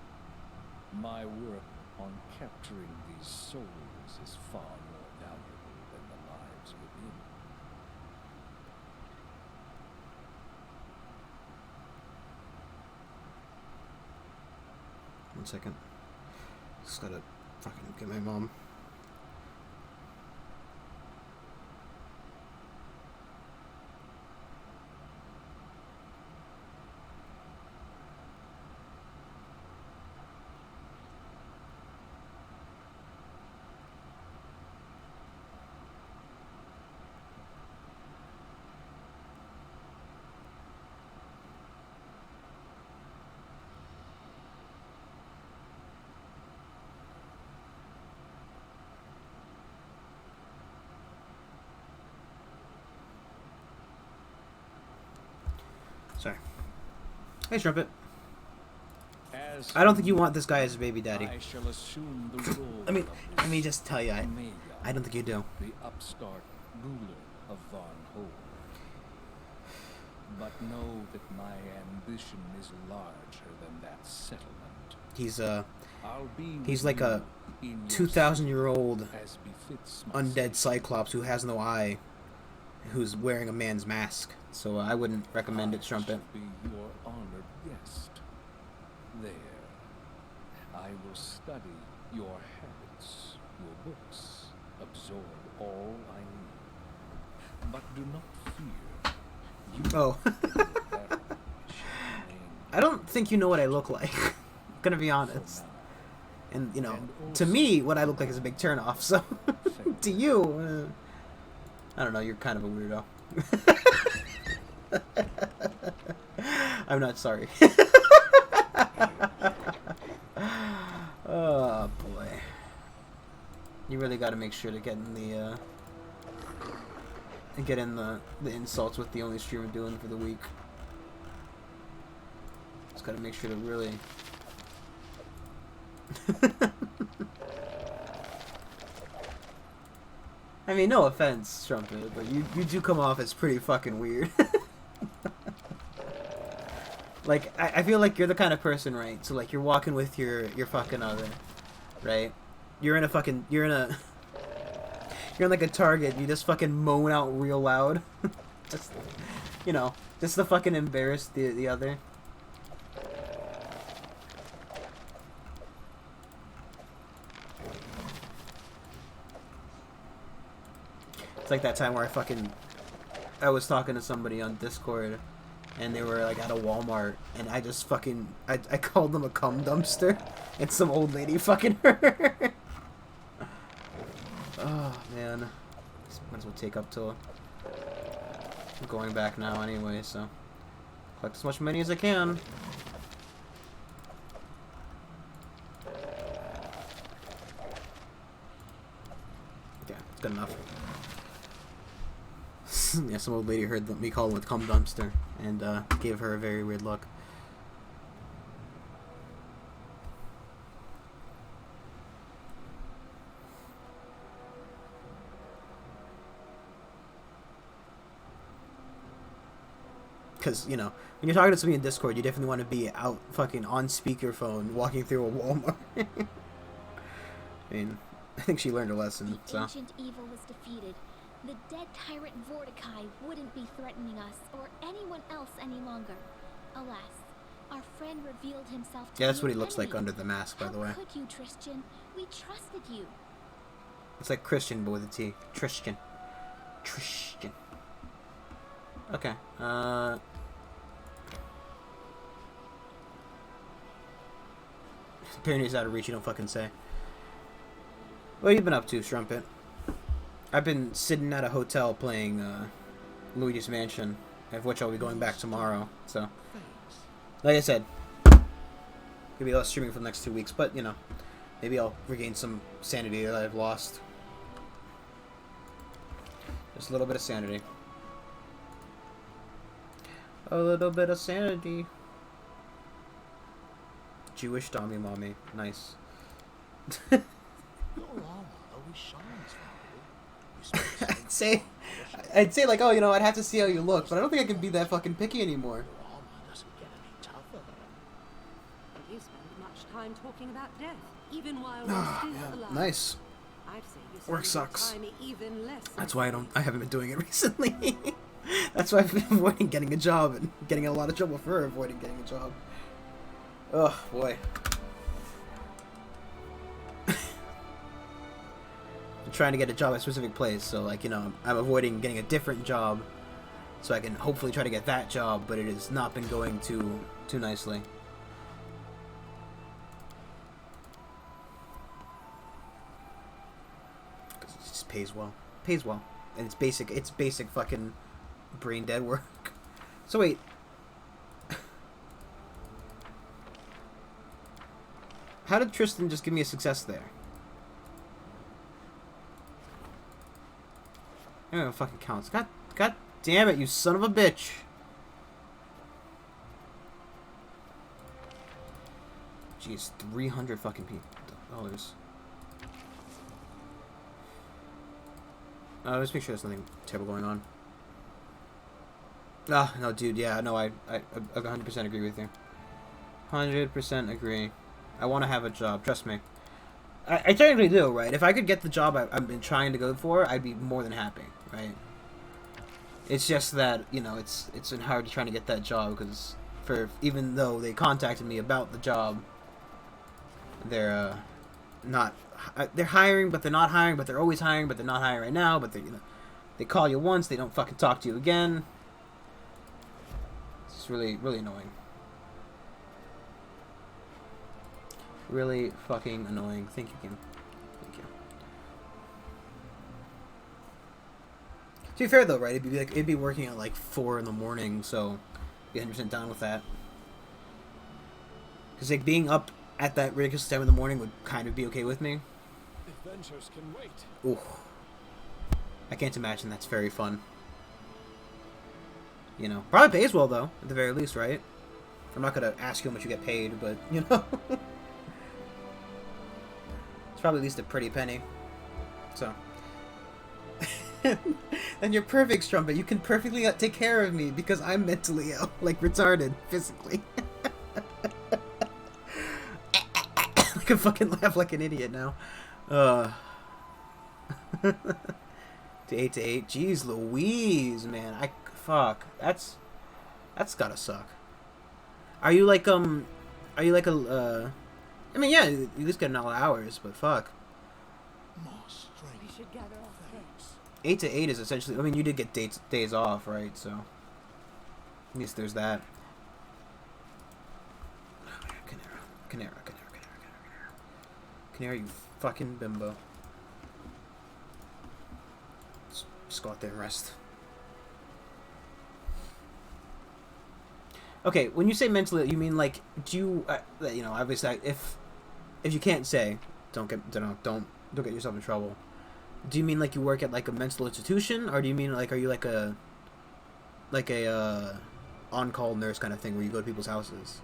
My work on capturing these souls is far more valuable than the lives within. One second. Just gotta fucking get my mom. Sorry. Hey, Strumpet. As I don't think you want this guy as a baby daddy. I shall assume the role Let me just tell you, I Kingmaker, don't think you do. the upstart ruler of Von Ho. But know that my ambition is larger than that settlement. He's like a 2,000-year-old as befits my undead station. cyclops who has no eye, who's wearing a man's mask. So I wouldn't recommend it, Strumpet. I shall be your honored guest. There, I will study your habits, your books, absorb all I need. But do not fear. You Oh. I don't think you know what I look like. I'm gonna be honest. And, you know, to me, what I look like is a big turnoff, so... to you, I don't know, you're kind of a weirdo. I'm not sorry. Oh, boy. You really gotta make sure to get in the, the insults with the only stream I'm doing for the week. Just gotta make sure to really... I mean, no offense, Trumpet, but you do come off as pretty fucking weird. Like, I feel like you're the kind of person, right? So, like, you're walking with your fucking other, right? You're in like a Target, and you just fucking moan out real loud. Just, you know, just to fucking embarrass the other. It's like that time where I was talking to somebody on Discord, and they were like at a Walmart, and I just fucking, I called them a cum dumpster, and some old lady fucking her. Oh, man. Might as well take up till I'm going back now anyway, so collect as much money as I can. Okay, it's good enough. Yeah, some old lady heard me call it a cum dumpster and gave her a very weird look. Because, you know, when you're talking to somebody in Discord, you definitely want to be out fucking on speakerphone walking through a Walmart. I mean, I think she learned her lesson, The so. ancient evil was defeated. The dead tyrant Vorticai wouldn't be threatening us or anyone else any longer. Alas, our friend revealed himself to Yeah, that's be what he an looks like enemy. under the mask, by the way. How could you, Tristan? We trusted you. It's like Christian, but with a T. Tristan. Tristan. Okay, Apparently he's out of reach, you don't fucking say. What have you been up to, Strumpet? I've been sitting at a hotel playing Luigi's Mansion, of which I'll be going back tomorrow. So, like I said, gonna be less streaming for the next 2 weeks, but you know, maybe I'll regain some sanity that I've lost. Just a little bit of sanity. A little bit of sanity. Jewish Tommy Mommy. Nice. Your armor always shines, Father. I'd say like, oh, you know, I'd have to see how you look, but I don't think I can be that fucking picky anymore. Your armor doesn't get any tougher. You spend much time talking about death, even while we're still alive. Nice. I'd say you Work spend your sucks. time even less. That's why I haven't been doing it recently. That's why I've been avoiding getting a job and getting in a lot of trouble for avoiding getting a job. Oh boy. I'm trying to get a job at a specific place, so like, you know, I'm avoiding getting a different job so I can hopefully try to get that job, but it has not been going too nicely. Because it just pays well. Pays well. And it's basic fucking brain dead work. So wait. How did Tristan just give me a success there? I don't know if it fucking counts. God damn it, you son of a bitch. Jeez, 300 fucking dollars. Let's make sure there's nothing terrible going on. Ah, no, dude, yeah, no, I 100% agree with you. 100% agree. I want to have a job, trust me. I technically do, right? If I could get the job I've been trying to go for, I'd be more than happy, right? It's just that, you know, it's been hard to trying to get that job because even though they contacted me about the job, they're hiring, but they're not hiring, but they're always hiring, but they're not hiring right now, but they call you once, they don't fucking talk to you again. It's really, really annoying. Really fucking annoying. Thank you, Kim. Thank you. To be fair though, right? It'd be working at like 4 in the morning, so be 100% down with that. Because like being up at that ridiculous time in the morning would kind of be okay with me. Adventures can wait. Ooh. I can't imagine that's very fun. You know, probably pays well though, at the very least, right? I'm not gonna ask you how much you get paid, but you know. It's probably at least a pretty penny. So. And you're perfect, Strumpet. You can perfectly take care of me because I'm mentally ill, like retarded, physically. I can fucking laugh like an idiot now. To 8 to 8. Jeez Louise, man. Fuck. That's gotta suck. Are you like I mean, yeah, you just get all hours, but fuck. More strength. We should gather our strength. 8 to 8 is essentially, I mean, you did get days off, right? So at least there's that. Canary, you fucking bimbo. Just go out there and rest. Okay, when you say mentally, you mean like, do you, you know, obviously, if you can't say, don't get yourself in trouble. Do you mean like you work at like a mental institution, or do you mean like, are you like a on-call nurse kind of thing where you go to people's houses?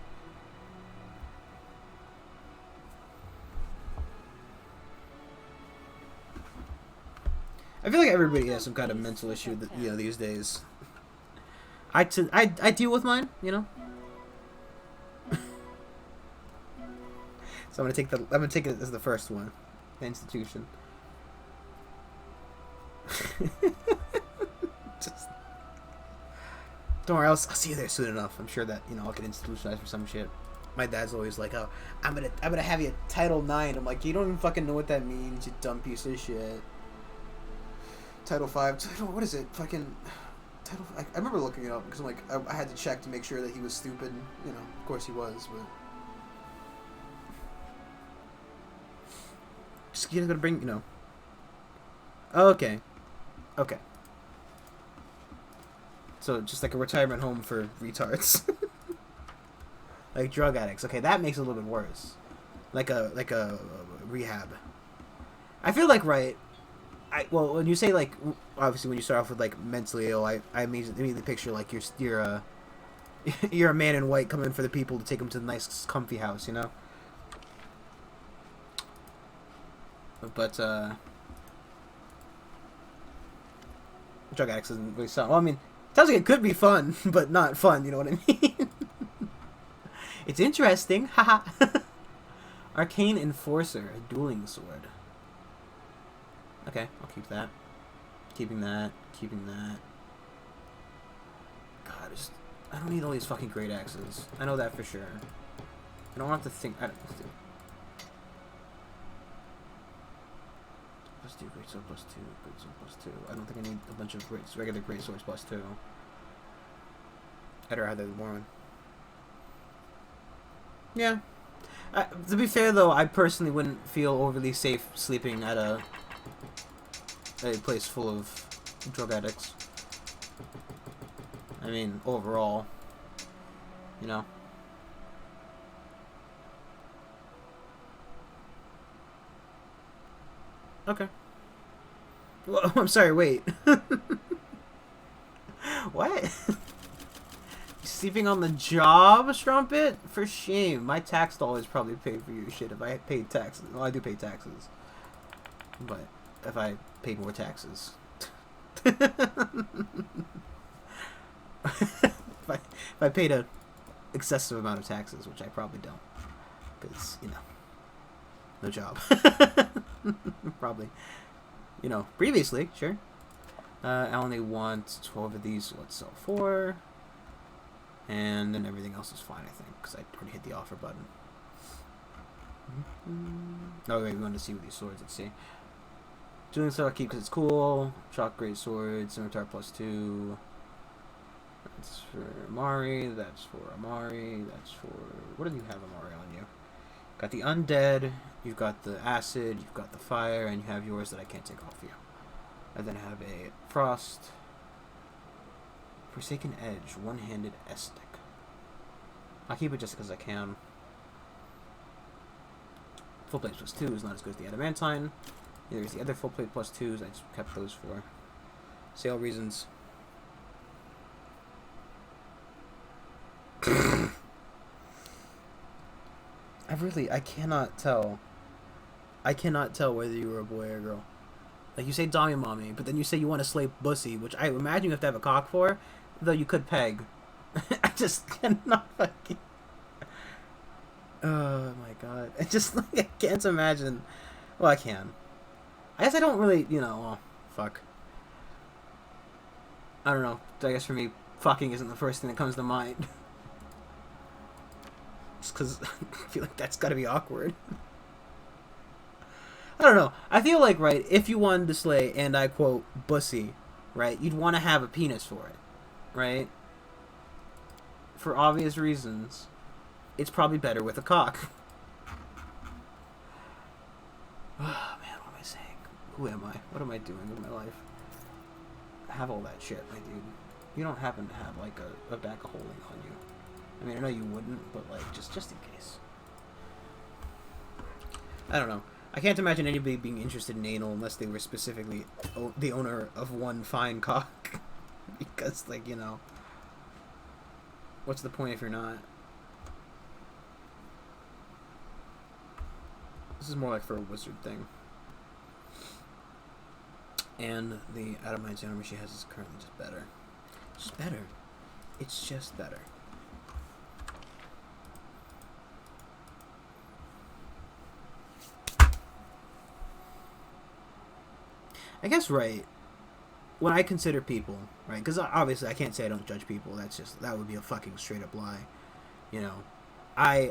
I feel like everybody has some kind of mental issue that, you know, these days. I deal with mine, you know. So I'm gonna take it as the first one, the institution. Just, don't worry, I'll see you there soon enough. I'm sure that, you know, I'll get institutionalized for some shit. My dad's always like, "Oh, I'm gonna have you at Title IX." I'm like, "You don't even fucking know what that means, you dumb piece of shit." Title V, what is it? Fucking Title. I remember looking it up because I'm like, I had to check to make sure that he was stupid. You know, of course he was, but just gonna bring, you know. Oh, okay. So just like a retirement home for retards, like drug addicts. Okay, that makes it a little bit worse. Like a rehab. I feel like, right. Well, when you say like, obviously when you start off with like mentally ill, I immediately picture like you're a man in white coming for the people to take them to the nice comfy house, you know. But drug addicts doesn't really sound. Well, I mean, it sounds like it could be fun, but not fun. You know what I mean? It's interesting. Haha. Arcane Enforcer, a dueling sword. Okay, I'll keep that. Keeping that. Keeping that. God, I don't need all these fucking great axes. I know that for sure. I don't have to think. +2, great sword +2, great sword +2. I don't think I need a bunch of regular great swords +2. I'd rather the one. Yeah. To be fair though, I personally wouldn't feel overly safe sleeping at a place full of drug addicts. I mean, overall, you know. Okay. Well, I'm sorry, wait. What? Sleeping on the job, Strumpet? For shame. My tax dollars probably paid for your shit if I paid taxes. Well, I do pay taxes. But if I paid more taxes. if I paid a excessive amount of taxes, which I probably don't. Because, you know, no job. Probably. You know, previously, sure. I only want 12 of these, so let's sell 4. And then everything else is fine, I think, because I already hit the offer button. Oh, wait, we wanted to see with these swords. Let's see. Doing so I keep because it's cool. Chalk great sword, scimitar +2. That's for Amari. That's for Amari. That's for... What do you have, Amari, on you? Got the undead. You've got the acid. You've got the fire. And you have yours that I can't take off you. I then have a frost. Forsaken Edge, one-handed Estic. I'll keep it just because I can. Full plate +2 is not as good as the adamantine. Neither is the other full plate +2s. I just kept those for sale reasons. I cannot tell. I cannot tell whether you were a boy or a girl. Like, you say Dami Mommy, but then you say you want to slay Bussy, which I imagine you have to have a cock for. Though you could peg. I just cannot fucking... Oh my god. I just, like, I can't imagine... Well, I can. I guess I don't really, you know, well, fuck. I don't know. I guess for me, fucking isn't the first thing that comes to mind. Just because I feel like that's gotta be awkward. I don't know. I feel like, right, if you wanted to slay, and I quote, Bussy, right, you'd want to have a penis for it. Right? For obvious reasons, it's probably better with a cock. Oh, man, what am I saying? Who am I? What am I doing with my life? I have all that shit, my dude. You don't happen to have, like, a bag of holding on you. I mean, I know you wouldn't, but, like, just in case. I don't know. I can't imagine anybody being interested in anal unless they were specifically the owner of one fine cock. Because, like, you know, what's the point if you're not? This is more like for a wizard thing. And the adamantine armor she has is currently just better. It's just better. It's just better. I guess, right, when I consider people, right, because obviously I can't say I don't judge people. That's just, that would be a fucking straight up lie. You know, I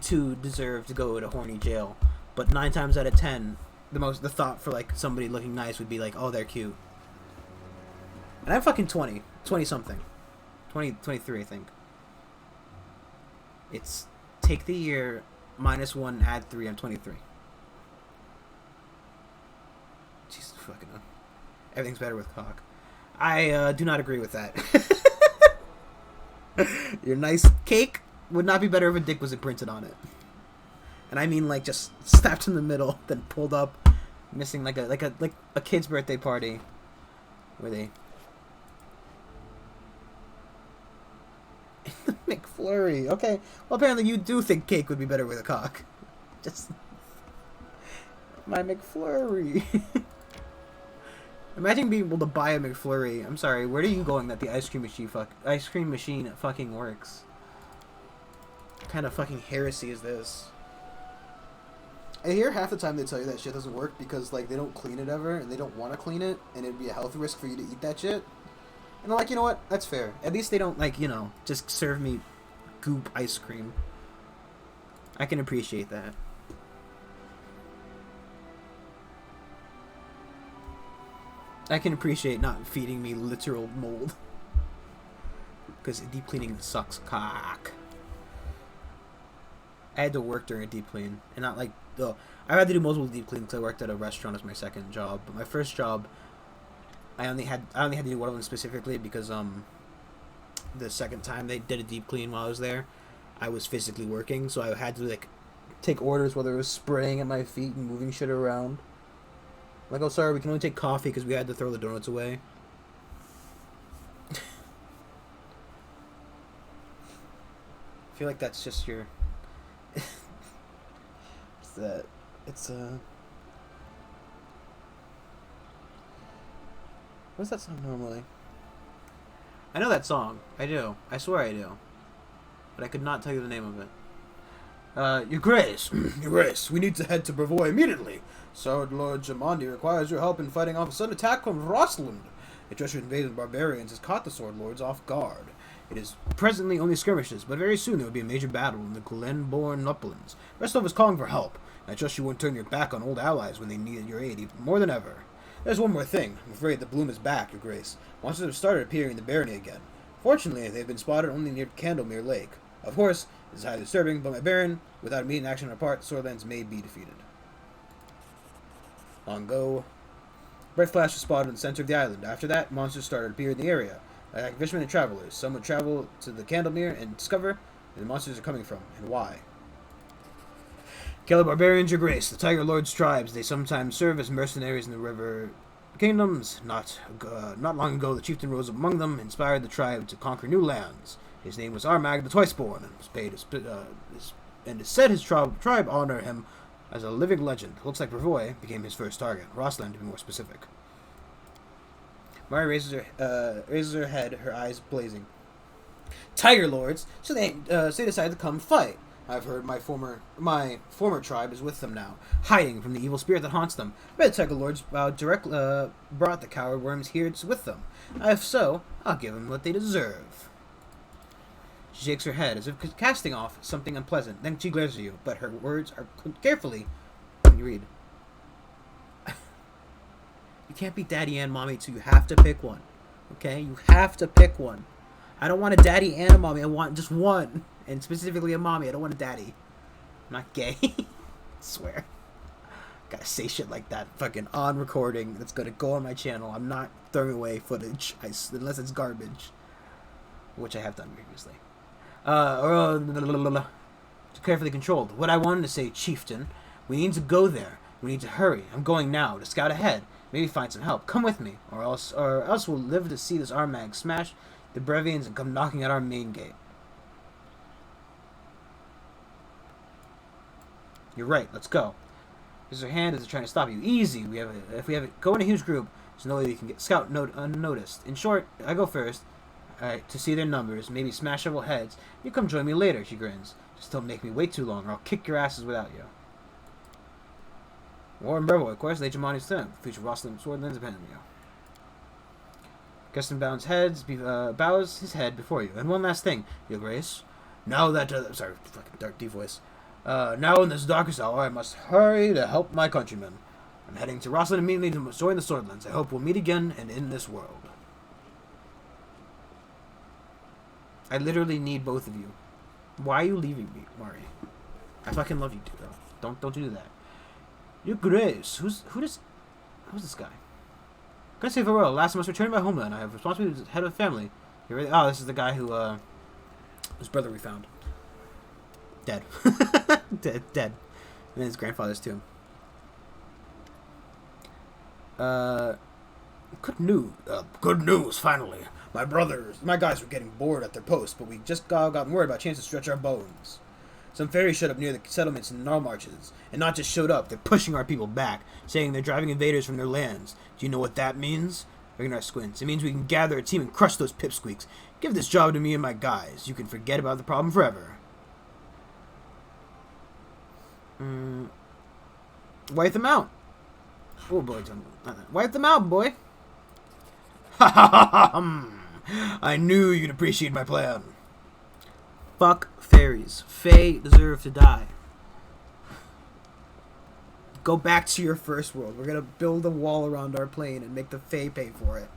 too deserve to go to horny jail, but 9 times out of 10, the thought for, like, somebody looking nice would be like, oh, they're cute. And I'm fucking 20 something, 23, I think. It's take the year -1, add 3. I'm 23. Jesus fucking hell. Everything's better with cock. I do not agree with that. Your nice cake would not be better if a dick was imprinted on it. And I mean, like, just snapped in the middle, then pulled up, missing like a kid's birthday party, where they McFlurry. Okay, well apparently you do think cake would be better with a cock. Just my McFlurry. Imagine being able to buy a McFlurry. I'm sorry, where are you going that the ice cream machine fucking works? What kind of fucking heresy is this? I hear half the time they tell you that shit doesn't work because, like, they don't clean it ever, and they don't want to clean it, and it'd be a health risk for you to eat that shit. And I'm like, you know what? That's fair. At least they don't, like, you know, just serve me goop ice cream. I can appreciate that. I can appreciate not feeding me literal mold. Because deep cleaning sucks cock. I had to work during a deep clean, and not like, oh, I had to do multiple deep cleans because I worked at a restaurant as my second job. But my first job, I only had to do one of them specifically because the second time they did a deep clean while I was there, I was physically working, so I had to like take orders while they were spraying at my feet and moving shit around. Like, oh, sorry, we can only take coffee because we had to throw the donuts away. I feel like that's just your... What's that song normally? I know that song. I do. I swear I do. But I could not tell you the name of it. Your Grace. Your Grace, we need to head to Brevoy immediately. Sword Lord Jamandi requires your help in fighting off a sudden attack from Rosland. A treacherous invasion of barbarians has caught the Sword Lords off guard. It is presently only skirmishes, but very soon there will be a major battle in the Glenbourne uplands. Restov is calling for help. I trust you won't turn your back on old allies when they need your aid even more than ever. There's one more thing. I'm afraid the bloom is back, Your Grace. Monsters have started appearing in the barony again. Fortunately, they've been spotted only near Candlemere Lake. Of course, this is highly disturbing, but my Baron, without immediate action on our part, Swordlands may be defeated. On go. Bright flash was spotted in the center of the island. After that, monsters started to appear in the area. Like fishermen and travelers. Some would travel to the Candlemere and discover where the monsters are coming from, and why. Kill the barbarians, Your Grace. The Tiger Lord's tribes. They sometimes serve as mercenaries in the river kingdoms. Not long ago, the chieftain rose among them, inspired the tribe to conquer new lands. His name was Armag the Twiceborn, and was paid and it said his tribe honor him as a living legend. Looks like Brevoy became his first target. Rosland, to be more specific. Mari raises her head, her eyes blazing. Tiger Lords, so they decided to come fight. I've heard my former tribe is with them now, hiding from the evil spirit that haunts them. I bet the Tiger Lords brought the coward worms here with them. If so, I'll give them what they deserve. She shakes her head as if casting off something unpleasant. Then she glares at you, but her words are carefully when you read. You can't be daddy and mommy, so you have to pick one. Okay? You have to pick one. I don't want a daddy and a mommy. I want just one. And specifically a mommy. I don't want a daddy. I'm not gay. I swear. Gotta say shit like that fucking on recording. That's gonna go on my channel. I'm not throwing away footage. Unless it's garbage. Which I have done previously. Carefully controlled. What I wanted to say, Chieftain. We need to go there. We need to hurry. I'm going now to scout ahead. Maybe find some help. Come with me, or else we'll live to see this Armag smash the Brevians and come knocking at our main gate. You're right. Let's go. Raise her hand as they're trying to stop you. Easy. If we have it, go in a huge group. There's no way we can get scout unnoticed. In short, I go first. To see their numbers, maybe smash several heads. You come join me later. She grins. Just don't make me wait too long, or I'll kick your asses without you. Warren Brevoy, of course, Jamani's thing. Future Rosalind Swordlands depend on you. Guston bows his head before you. And one last thing, Your Grace. Now that sorry, fucking dark D voice. Now in this darkest hour, I must hurry to help my countrymen. I'm heading to Rosalind immediately to join the Swordlands. I hope we'll meet again and in this world. I literally need both of you. Why are you leaving me, Mari? I fucking love you too, though. Don't do that. Your Grace, who's this guy? Gonna say farewell. Last I must return to my homeland. I have responsibility as head of the family. Oh, this is the guy whose brother we found. Dead. dead. And his grandfather's too. Good news, finally. My guys were getting bored at their post, but we just gotten worried about a chance to stretch our bones. Some fairies showed up near the settlements in Narmarches, and not just showed up, they're pushing our people back, saying they're driving invaders from their lands. Do you know what that means? Ragnar squints. It means we can gather a team and crush those pipsqueaks. Give this job to me and my guys. You can forget about the problem forever. Wipe them out. Oh boy, wipe them out, boy. Ha ha ha ha! I knew you'd appreciate my plan. Fuck fairies. Fae deserve to die. Go back to your first world. We're gonna build a wall around our plane and make the Fae pay for it.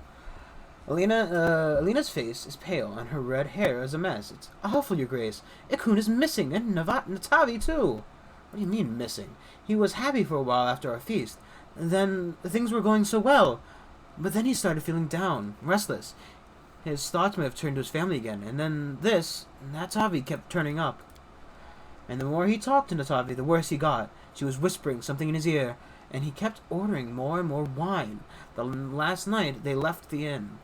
Alina's face is pale and her red hair is a mess. It's awful, Your Grace. Ikun is missing, and Natavi too. What do you mean missing? He was happy for a while after our feast. Then things were going so well. But then he started feeling down, restless. His thoughts may have turned to his family again. And then Natavi kept turning up. And the more he talked to Natavi, the worse he got. She was whispering something in his ear, and he kept ordering more and more wine. The last night, they left the inn,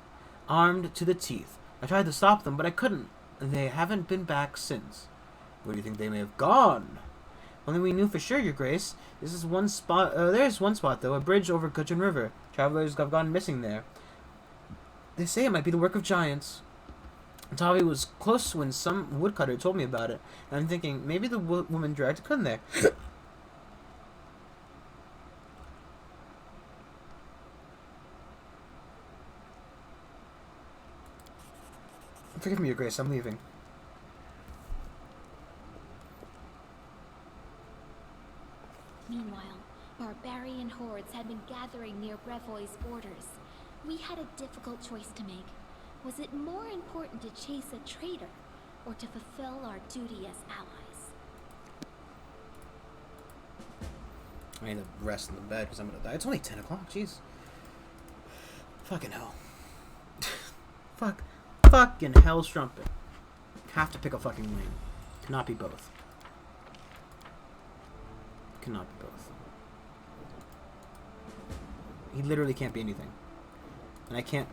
armed to the teeth. I tried to stop them, but I couldn't. They haven't been back since. Where do you think they may have gone? Only we knew for sure, Your Grace. This is one spot. There's one spot, though, a bridge over Gudrun River. Travelers have gone missing there. They say it might be the work of giants. Tavi was close when some woodcutter told me about it, and I'm thinking, maybe the woman dragged Kun there. Forgive me, Your Grace, I'm leaving. Meanwhile, barbarian hordes had been gathering near Brevoy's borders. We had a difficult choice to make. Was it more important to chase a traitor, or to fulfill our duty as allies? I need to rest in the bed because I'm gonna die. It's only 10 o'clock, jeez. Fucking hell. Fucking hell, strumpet. Have to pick a fucking lane. Cannot be both. Cannot be both. He literally can't be anything. And I can't...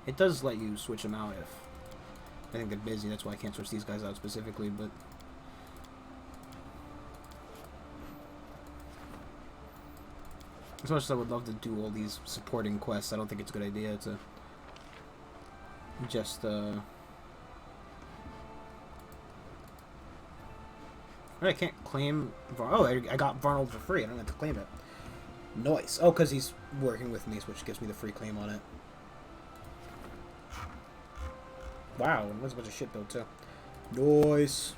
It does let you switch them out if... I think they're busy, that's why I can't switch these guys out specifically, but... As much as I would love to do all these supporting quests, I don't think it's a good idea to just, I can't claim... Oh, I got Varnold for free. I don't have to claim it. Nice. Oh, because he's working with me, which gives me the free claim on it. Wow, and there's a bunch of shit built, too. Nice.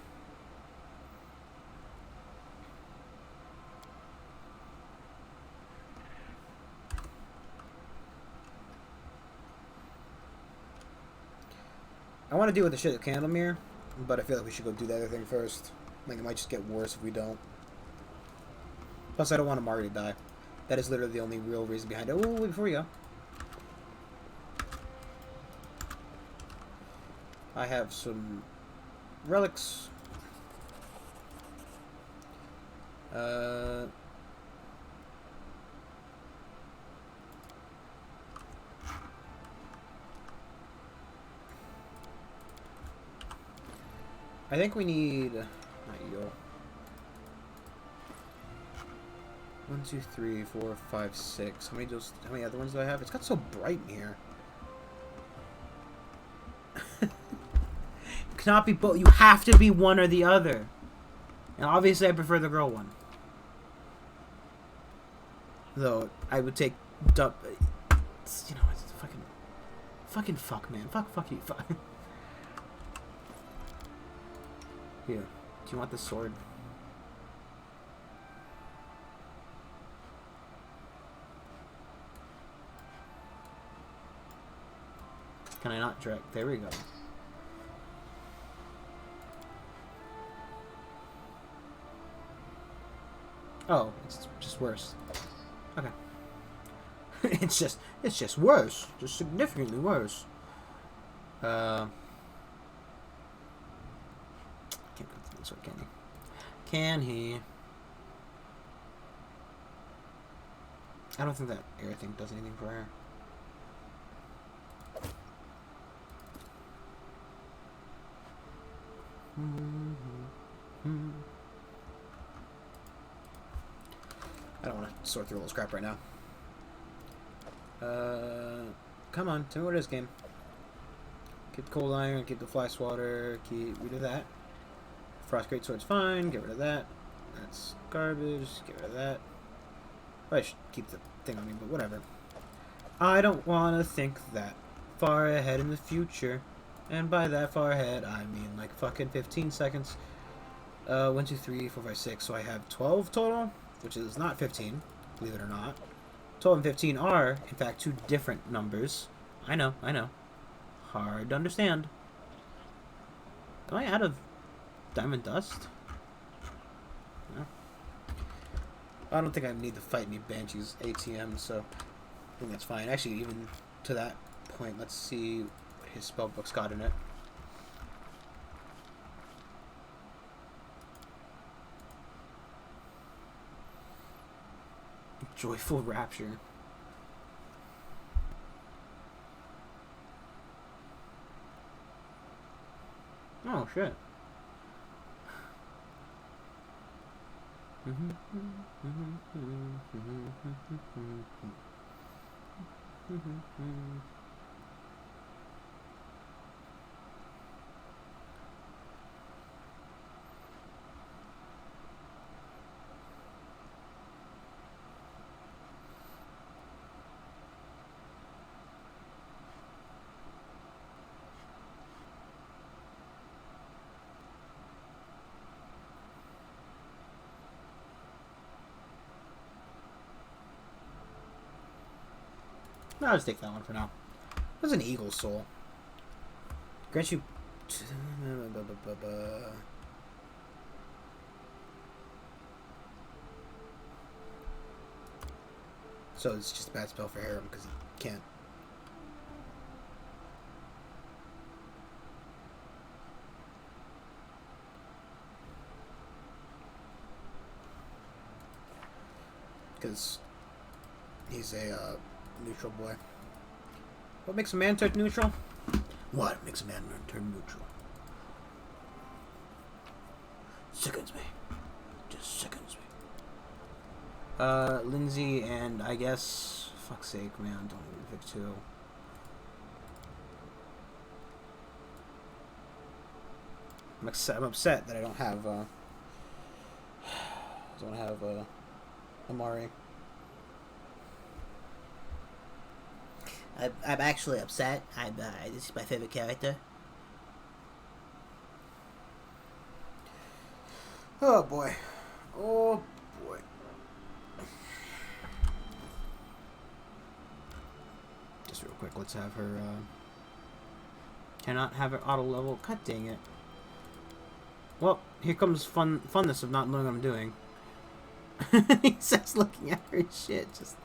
I want to deal with the shit at Candlemere, but I feel like we should go do the other thing first. Like, it might just get worse if we don't. Plus, I don't want Amari to die. That is literally the only real reason behind it. Oh, wait, before we go. I have some relics. I think we need... Not you. 1, 2, 3, 4, 5, 6. How many other ones do I have? It's got so bright in here. Cannot be both. You have to be one or the other. And obviously I prefer the girl one. Though, I would take... You know, it's fucking fuck, man. Fuck you. Fuck. Here. Do you want the sword? Can I not drag? There we go. Oh, it's just worse. Okay. it's just worse. Just significantly worse. Can't put this one, can he? Can he? I don't think that air thing does anything for her. I don't want to sort through all this crap right now. Come on, tell me what it is, game. Keep the cold iron, keep the fly swatter, keep rid of that. Frost great sword's fine, get rid of that. That's garbage, get rid of that. I should keep the thing on me, but whatever. I don't want to think that far ahead in the future. And by that far ahead, I mean like fucking 15 seconds. 1, 2, 3, 4, 5, 6. So I have 12 total, which is not 15, believe it or not. 12 and 15 are, in fact, two different numbers. I know. Hard to understand. Am I out of diamond dust? No. I don't think I need to fight any Banshees ATM, so I think that's fine. Actually, even to that point, let's see what his spellbook's got in it. Joyful Rapture. Oh, shit. I'll just take that one for now. What's an eagle soul? Grants you... So it's just a bad spell for Harem because he can't. Because he's a neutral boy. What makes a man turn neutral? What makes a man turn neutral? Sickens me. Just sickens me. Lindsay and I guess... Fuck's sake, man. Don't even pick two. I'm upset that I don't have, Amari. I'm actually upset. This is my favorite character. Oh boy. Oh boy. Just real quick, let's have her, cannot have her auto level. God dang it. Well, here comes funness of not knowing what I'm doing. He says looking at her shit. Just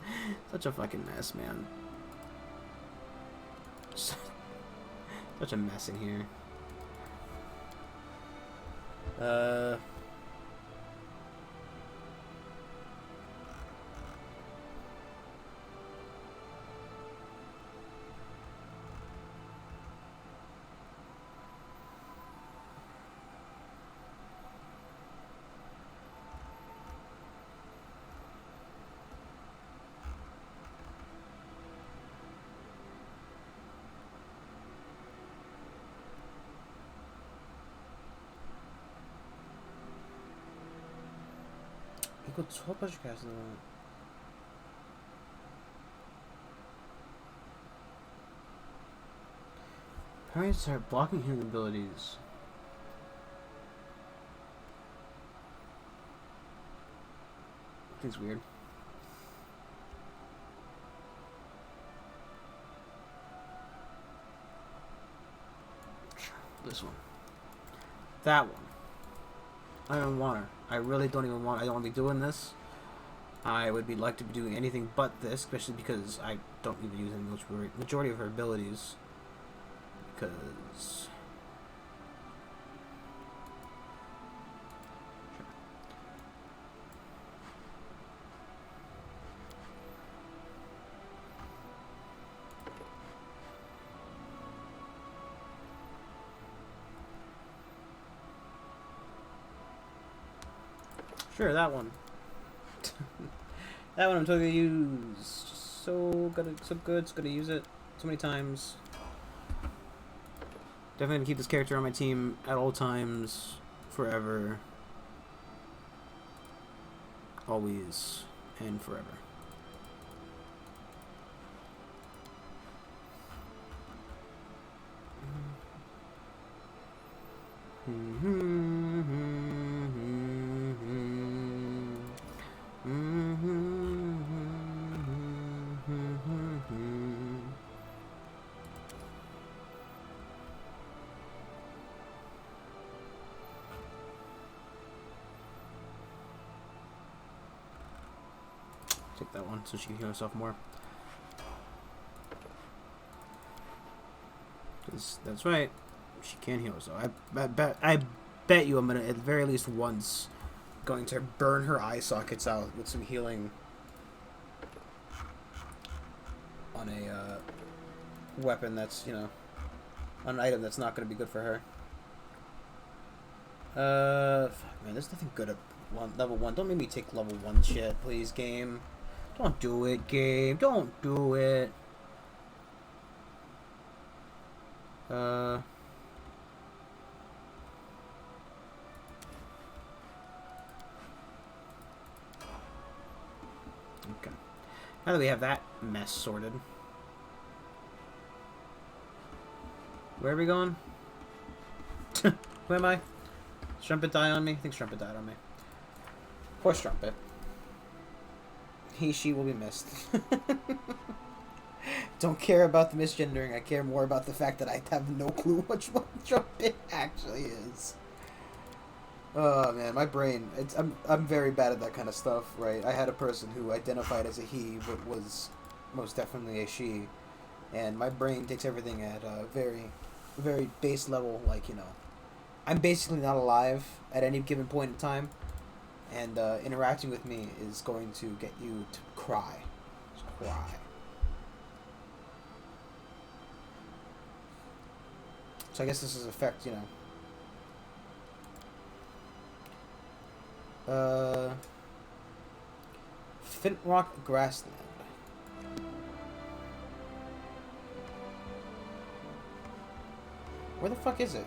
such a fucking mess, man. Such a mess in here. 이거 수업해줄게 해서 parents start blocking him abilities. It's weird. This one. That one. I don't want her. I really don't even want. I don't want to be doing this. I would be like to be doing anything but this, especially because I don't even use any majority of her abilities. Because Sure, that one. That one I'm totally gonna use. So good, so gonna use it so many times. Definitely gonna keep this character on my team at all times, forever, always, and forever. Take that one so she can heal herself more. Because that's right, she can heal herself. I bet you I'm gonna, at the very least once, going to burn her eye sockets out with some healing on a weapon that's, you know, on an item that's not going to be good for her. Fuck, man, there's nothing good at level 1. Don't make me take level 1 shit, please, game. Don't do it, game. Don't do it. Okay. Now that we have that mess sorted, where are we going? Who am I? Strumpet die on me? I think Strumpet died on me. Poor Strumpet. He, she will be missed. Don't care about the misgendering. I care more about the fact that I have no clue which one Strumpet actually is. Oh man, my brain. I'm very bad at that kind of stuff, right? I had a person who identified as a he, but was most definitely a she, and my brain takes everything at a very, very base level. Like, you know, I'm basically not alive at any given point in time, and interacting with me is going to get you to cry. Just cry. So I guess this is affect, you know. Fintrock Grassland. Where the fuck is it?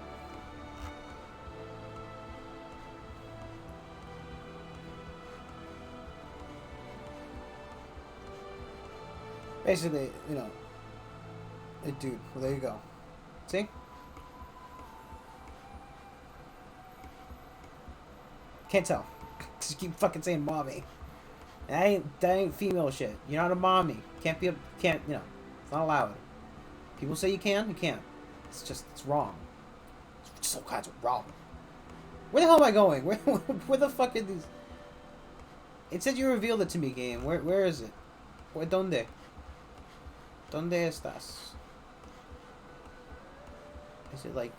Basically, you know. Hey, dude, well, there you go. See? Can't tell. Just keep fucking saying mommy. And that ain't female shit. You're not a mommy. Can't be a, you know, it's not allowed. People say you can, you can't. It's just, it's wrong. It's just all kinds of wrong. Where the hell am I going? Where the fuck are these? It said you revealed it to me, game. Where is it? ¿Dónde? ¿Dónde estás? Is it like...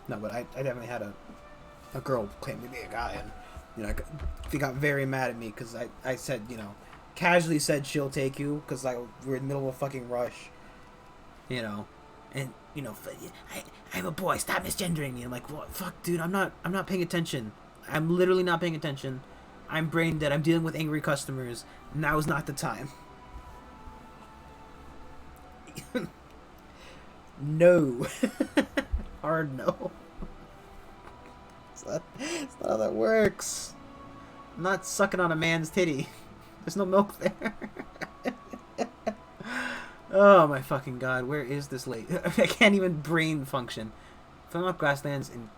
No, but I definitely had a girl claim to be a guy, and, you know, they got very mad at me because I said, you know, casually said she'll take you because, like, we were in the middle of a fucking rush, you know, and, you know, I'm a boy, stop misgendering me. I'm like, what? Fuck, dude, I'm not paying attention. I'm literally not paying attention. I'm brain dead. I'm dealing with angry customers. Now is not the time. No. Hard no. It's not how that works. I'm not sucking on a man's titty. There's no milk there. Oh my fucking god, where is this lake? I can't even brain function. Film up grasslands in...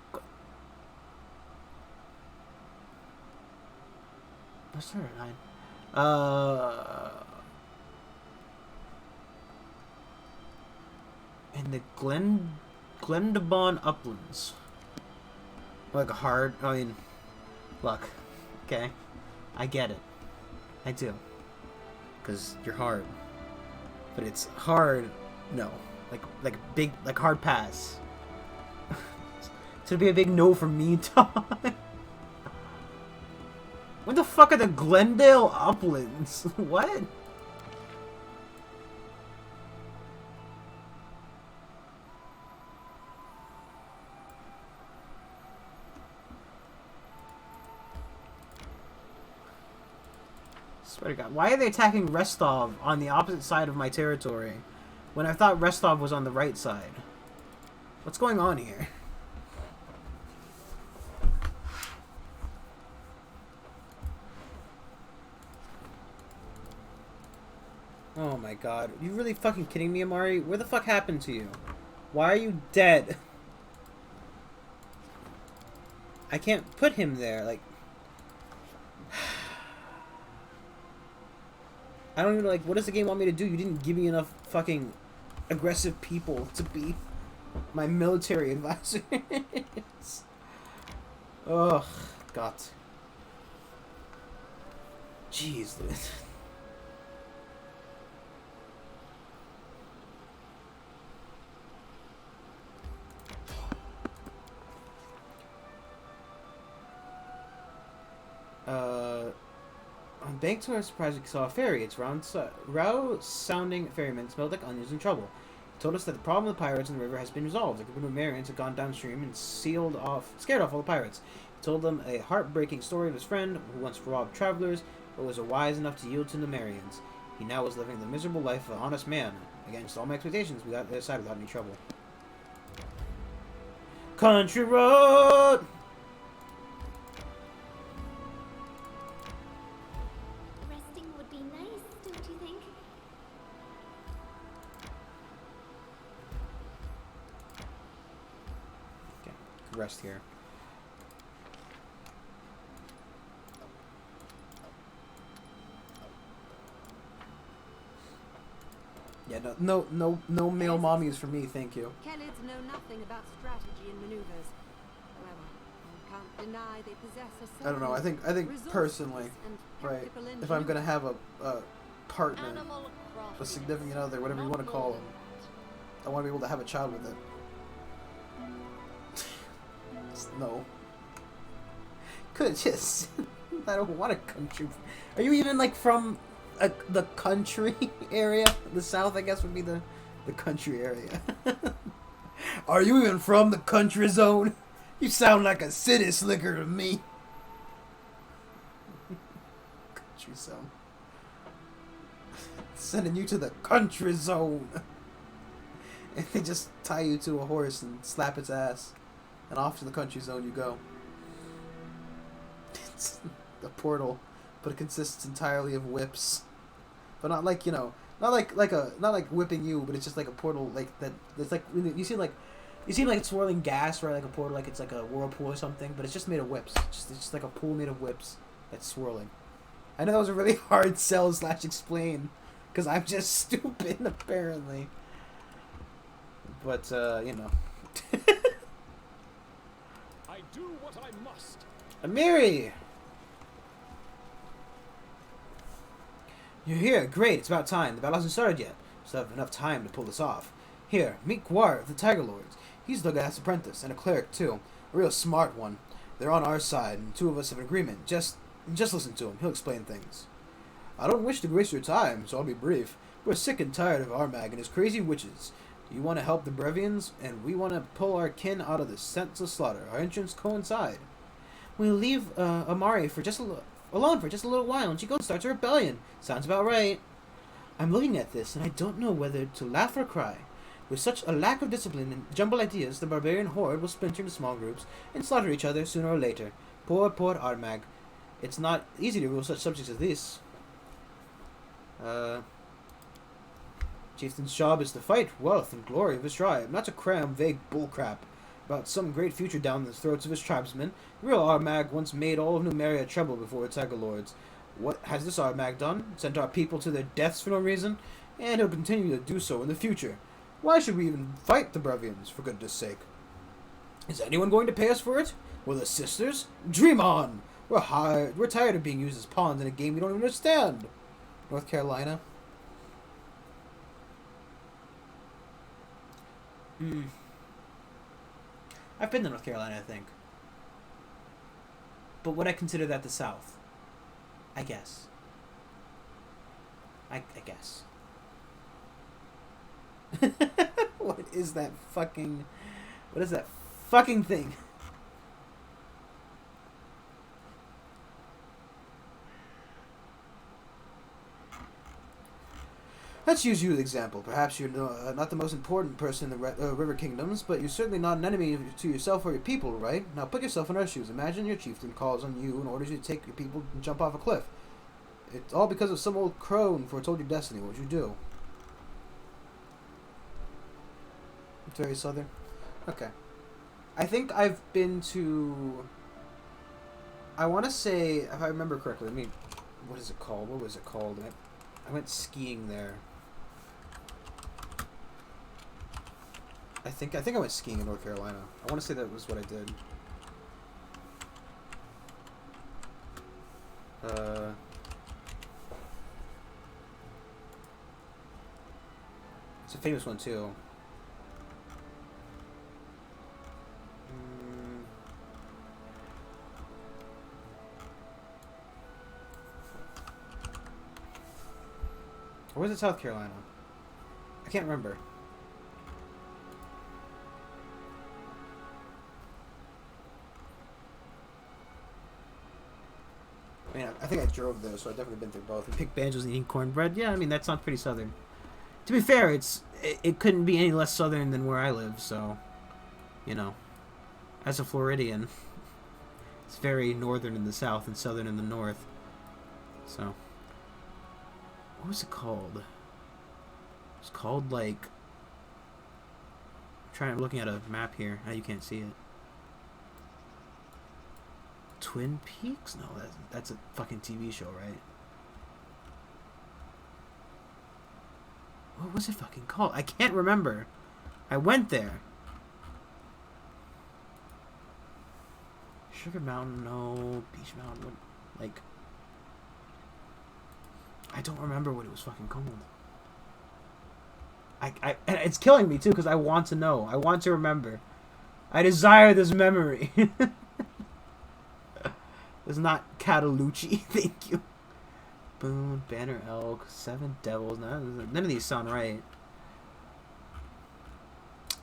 What's there at 9? In the Glendabon Uplands. Like a hard... I mean... Look. Okay. I get it. I do. Because you're hard. But it's hard... No. Like big... Like hard pass. So it'd be a big no from me, Todd. What the fuck are the Glendale Uplands? What? Swear to God. Why are they attacking Restov on the opposite side of my territory when I thought Restov was on the right side? What's going on here? Oh my God. Are you really fucking kidding me, Amari? Where the fuck happened to you? Why are you dead? I can't put him there, like... I don't even, like, what does the game want me to do? You didn't give me enough fucking aggressive people to be my military advisors. Ugh, God. Jeez, dude. On bank to our surprise, we saw a ferry. Its row-sounding ferryman smelled like onions in trouble. He told us that the problem with the pirates in the river has been resolved. A group of Marians had gone downstream and scared off all the pirates. He told them a heartbreaking story of his friend who once robbed travelers, but was wise enough to yield to the Marians. He now was living the miserable life of an honest man. Against all my expectations, we got to the other side without any trouble. Country road! Rest here. Yeah, no male mommies for me, thank you. Khelids know nothing about strategy and maneuvers. However, you can't deny they possess a I don't know. I think personally, right? If I'm gonna have a partner, a significant other, whatever you want to call them, I want to be able to have a child with it. No. Could just. I don't want a country. Are you even like from the country area? The south, I guess, would be the country area. Are you even from the country zone? You sound like a city slicker to me. Country zone. Sending you to the country zone. And they just tie you to a horse and slap its ass. And off to the country zone you go. It's a portal, but it consists entirely of whips. But not like, you know, not like whipping you, but it's just like a portal like that. It's like you see like swirling gas, right? Like a portal, like it's like a whirlpool or something. But it's just made of whips. It's just like a pool made of whips that's swirling. I know that was a really hard sell / explain, because I'm just stupid apparently. But you know. I do what I must. Amiri! You're here. Great. It's about time. The battle hasn't started yet. So I have enough time to pull this off. Here, meet Gwar of the Tiger Lords. He's Logat's apprentice, and a cleric, too. A real smart one. They're on our side, and two of us have an agreement. Just listen to him. He'll explain things. I don't wish to waste your time, so I'll be brief. We're sick and tired of Armag and his crazy witches. You want to help the Brevians, and we want to pull our kin out of this senseless slaughter. Our interests coincide. We'll leave Amari alone for just a little while, and she goes and starts a rebellion. Sounds about right. I'm looking at this, and I don't know whether to laugh or cry. With such a lack of discipline and jumbled ideas, the barbarian horde will splinter into small groups and slaughter each other sooner or later. Poor Armag. It's not easy to rule such subjects as this. Chieftain's job is to fight wealth and glory of his tribe, not to cram vague bullcrap about some great future down the throats of his tribesmen. Real Armag once made all of Numeria tremble before its Tiger Lords. What has this Armag done? Sent our people to their deaths for no reason? And he'll continue to do so in the future. Why should we even fight the Brevians, for goodness sake? Is anyone going to pay us for it? Will the sisters? Dream on! We're tired of being used as pawns in a game we don't even understand. North Carolina. I've been to North Carolina, I think. But would I consider that the South? I guess. I guess. What is that fucking thing? Let's use you as an example. Perhaps you're not the most important person in the River Kingdoms, but you're certainly not an enemy to yourself or your people, right? Now put yourself in our shoes. Imagine your chieftain calls on you and orders you to take your people and jump off a cliff. It's all because of some old crone foretold your destiny. What would you do? It's very southern. Okay. I think I've been to... I want to say, if I remember correctly, what is it called? What was it called? I went skiing there. I think I went skiing in North Carolina. I want to say that was what I did. It's a famous one too. Or was it South Carolina? I can't remember. I mean, I think I drove there, so I've definitely been through both. And picked banjos and eating cornbread. Yeah, I mean, that sounds pretty southern. To be fair, it couldn't be any less southern than where I live, so, you know. As a Floridian, it's very northern in the south and southern in the north. So, what was it called? It's called, like... I'm looking at a map here. Now you can't see it. Twin Peaks? No, that's a fucking TV show, right? What was it fucking called? I can't remember. I went there. Sugar Mountain, no. Beach Mountain, what? Like... I don't remember what it was fucking called. And it's killing me, too, because I want to know. I want to remember. I desire this memory. It's not Catalucci. Thank you. Boone, Banner Elk, Seven Devils. None of these sound right.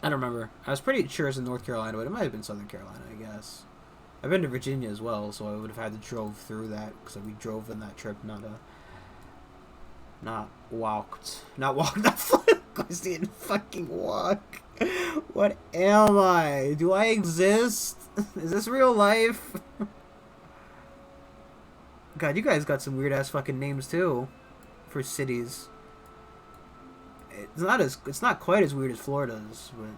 I don't remember. I was pretty sure it's in North Carolina, but it might have been Southern Carolina, I guess. I've been to Virginia as well, so I would have had to drove through that, because we drove in that trip, not walked. Not walked, not flipped. I didn't fucking walk. What am I? Do I exist? Is this real life? God, you guys got some weird ass fucking names too, for cities. It's not quite as weird as Florida's, but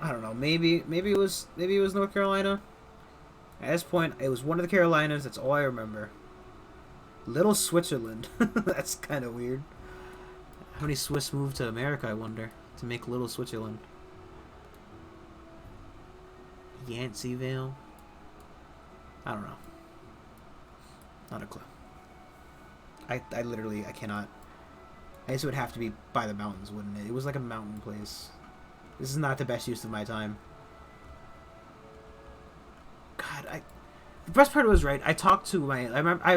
I don't know. Maybe it was North Carolina. At this point, it was one of the Carolinas. That's all I remember. Little Switzerland. That's kind of weird. How many Swiss moved to America, I wonder, to make Little Switzerland? Yanceyville? I don't know. Not a clue. I literally, I cannot. I guess it would have to be by the mountains, wouldn't it? It was like a mountain place. This is not the best use of my time. God, the best part was, right, I talked to my... I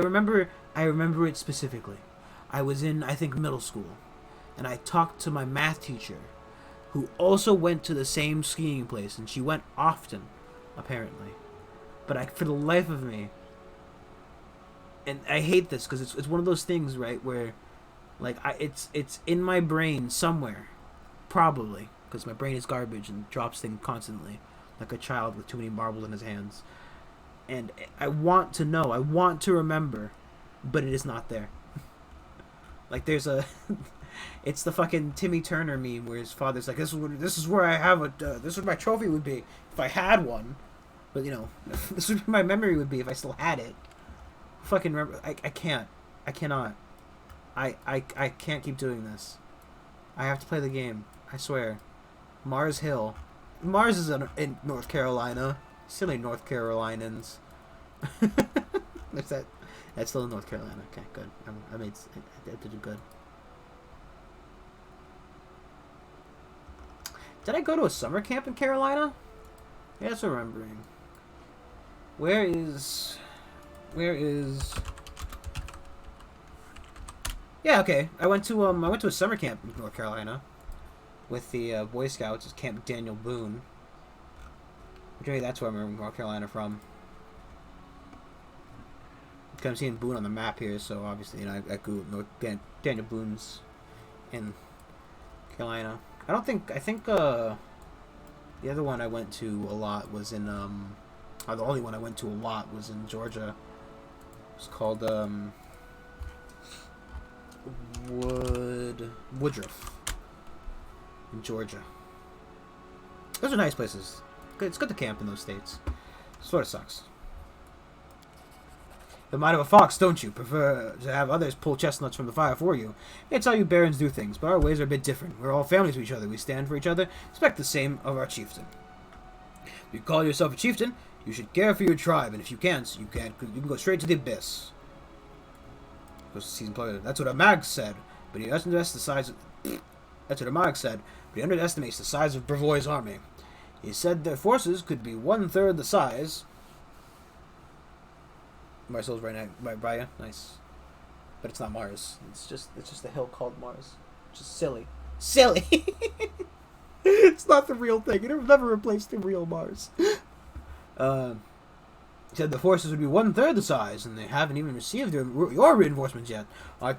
remember it specifically. I was in, I think, middle school. And I talked to my math teacher, who also went to the same skiing place. And she went often, apparently. But for the life of me... And I hate this, because it's one of those things, right, where... Like, it's in my brain somewhere. Probably. Because my brain is garbage and drops things constantly. Like a child with too many marbles in his hands. And I want to know. I want to remember. But it is not there. Like, there's a... It's the fucking Timmy Turner meme where his father's like, this is where I have this is where my trophy would be if I had one. But, you know, this is where my memory would be if I still had it. Fucking remember... I can't. I cannot. I can't keep doing this. I have to play the game. I swear. Mars Hill. Mars is in North Carolina. Silly North Carolinians. That's still in North Carolina. Okay, good. I did do good. Did I go to a summer camp in Carolina? Yes, remembering. Where is... Yeah, okay. I went to a summer camp in North Carolina with the Boy Scouts. It's Camp Daniel Boone. Maybe that's where I remember North Carolina from. 'cause I'm seeing Boone on the map here, so obviously, you know, I Googled Daniel Boone's in Carolina. I think the other one I went to a lot was in, or the only one I went to a lot was in Georgia. It's called, Woodruff in Georgia. Those are nice places. It's good to camp in those states. Sort of sucks. The mind of a fox, don't you? Prefer to have others pull chestnuts from the fire for you. It's how you barons do things, but our ways are a bit different. We're all family to each other. We stand for each other. Expect the same of our chieftain. If you call yourself a chieftain, you should care for your tribe, and if you can't, you can go straight to the abyss. That's what a mag said, but he underestimates the size of... That's what a mag said, but he underestimates the size of Brevoy's army. He said their forces could be 1/3 the size... Marcel's right by you. Nice. But it's not Mars. It's just a hill called Mars. Just silly. Silly! It's not the real thing. It'll never replace the real Mars. He said the forces would be 1/3 the size, and they haven't even received your reinforcements yet.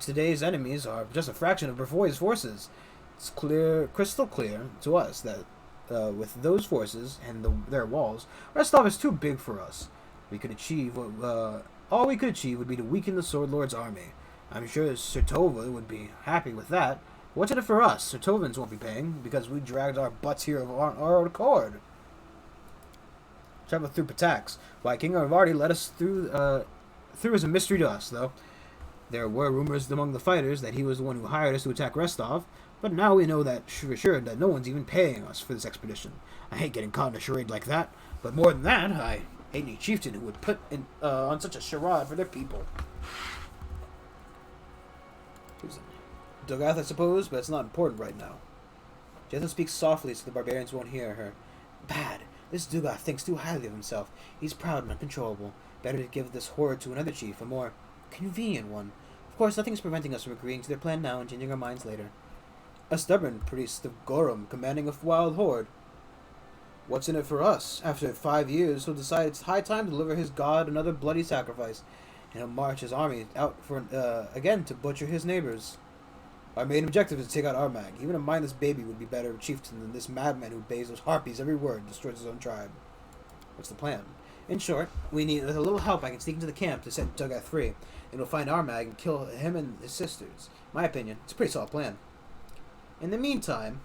Today's enemies are just a fraction of Brevoy's forces. It's crystal clear to us that with those forces and their walls, Rostov is too big for us. All we could achieve would be to weaken the Sword Lord's army. I'm sure Sertova would be happy with that. What's in it for us? Sertovans won't be paying, because we dragged our butts here of our own accord. Travel through Patax. Why, King Arvardi led us through is a mystery to us, though. There were rumors among the fighters that he was the one who hired us to attack Rostov, but now we know that for sure that no one's even paying us for this expedition. I hate getting caught in a charade like that, but more than that, I hate any chieftain who would put on such a charade for their people. Dogath, I suppose, but it's not important right now. Jetha speaks softly so the barbarians won't hear her. Bad. This Dogath thinks too highly of himself. He's proud and uncontrollable. Better to give this horde to another chief, a more convenient one. Of course, nothing is preventing us from agreeing to their plan now and changing our minds later. A stubborn priest of Gorum commanding a wild horde. What's in it for us? After 5 years, he'll decide it's high time to deliver his god another bloody sacrifice, and he'll march his army out for again to butcher his neighbors. Our main objective is to take out Armag. Even a mindless baby would be better chieftain than this madman who obeys those harpies every word and destroys his own tribe. What's the plan? In short, we need with a little help I can sneak into the camp to set Dogath free, and we'll find Armag and kill him and his sisters. In my opinion, it's a pretty solid plan. In the meantime,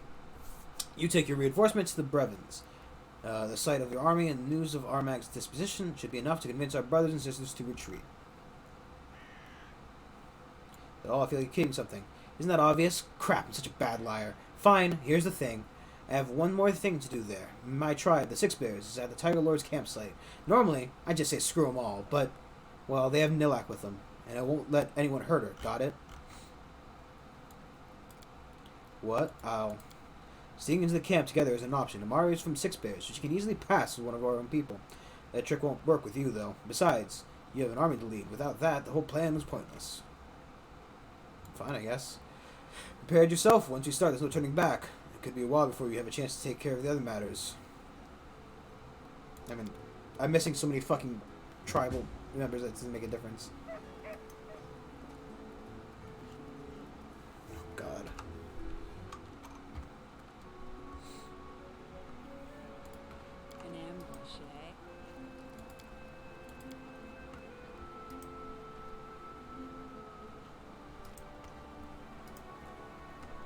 you take your reinforcements to the Brevins. The sight of your army and news of Armag's disposition should be enough to convince our brothers and sisters to retreat. Oh, I feel like you're kidding something. Isn't that obvious? Crap, I'm such a bad liar. Fine, here's the thing. I have one more thing to do there. My tribe, the Six Bears, is at the Tiger Lord's campsite. Normally, I'd just say screw them all, but, well, they have Nilak with them, and I won't let anyone hurt her. Got it? What? Ow. Sneaking into the camp together is an option. Amari is from Six Bears, so she can easily pass as one of our own people. That trick won't work with you, though. Besides, you have an army to lead. Without that, the whole plan was pointless. Fine, I guess. Prepare yourself. Once you start, there's no turning back. It could be a while before you have a chance to take care of the other matters. I mean, I'm missing so many fucking tribal members that doesn't make a difference. Oh, God. An ambush, eh?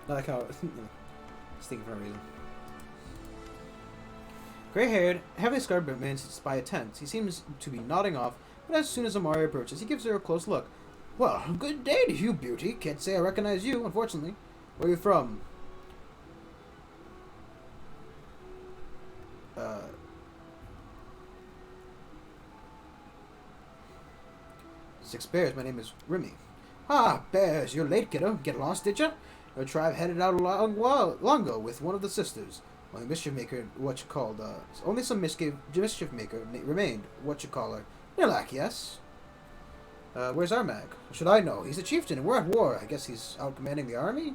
I like how it's thinking for no reason. Gray-haired, heavily scarred man sits by a tent. He seems to be nodding off, but as soon as Amari approaches, he gives her a close look. Well, good day to you, beauty. Can't say I recognize you, unfortunately. Where are you from? Six Bears, my name is Remy. Ah, Bears, you're late, kiddo. Get lost, did ya? Our tribe headed out long ago with one of the sisters. Only mischief maker, only some mischief maker remained. What you call her? Nilak, yes. Where's Armag? Should I know? He's a chieftain and we're at war. I guess he's out commanding the army?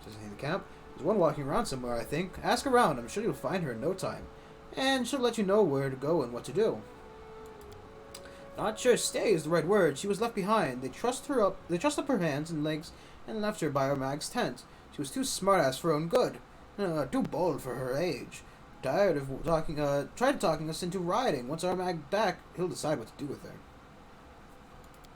Doesn't he the camp? There's one walking around somewhere, I think. Ask around. I'm sure you'll find her in no time. And she'll let you know where to go and what to do. Not sure stay is the right word. She was left behind. They trussed up her hands and legs and left her by her mag's tent. She was too smart-ass for her own good. Too bold for her age. Tried talking us into riding. Once our mag back, he'll decide what to do with her.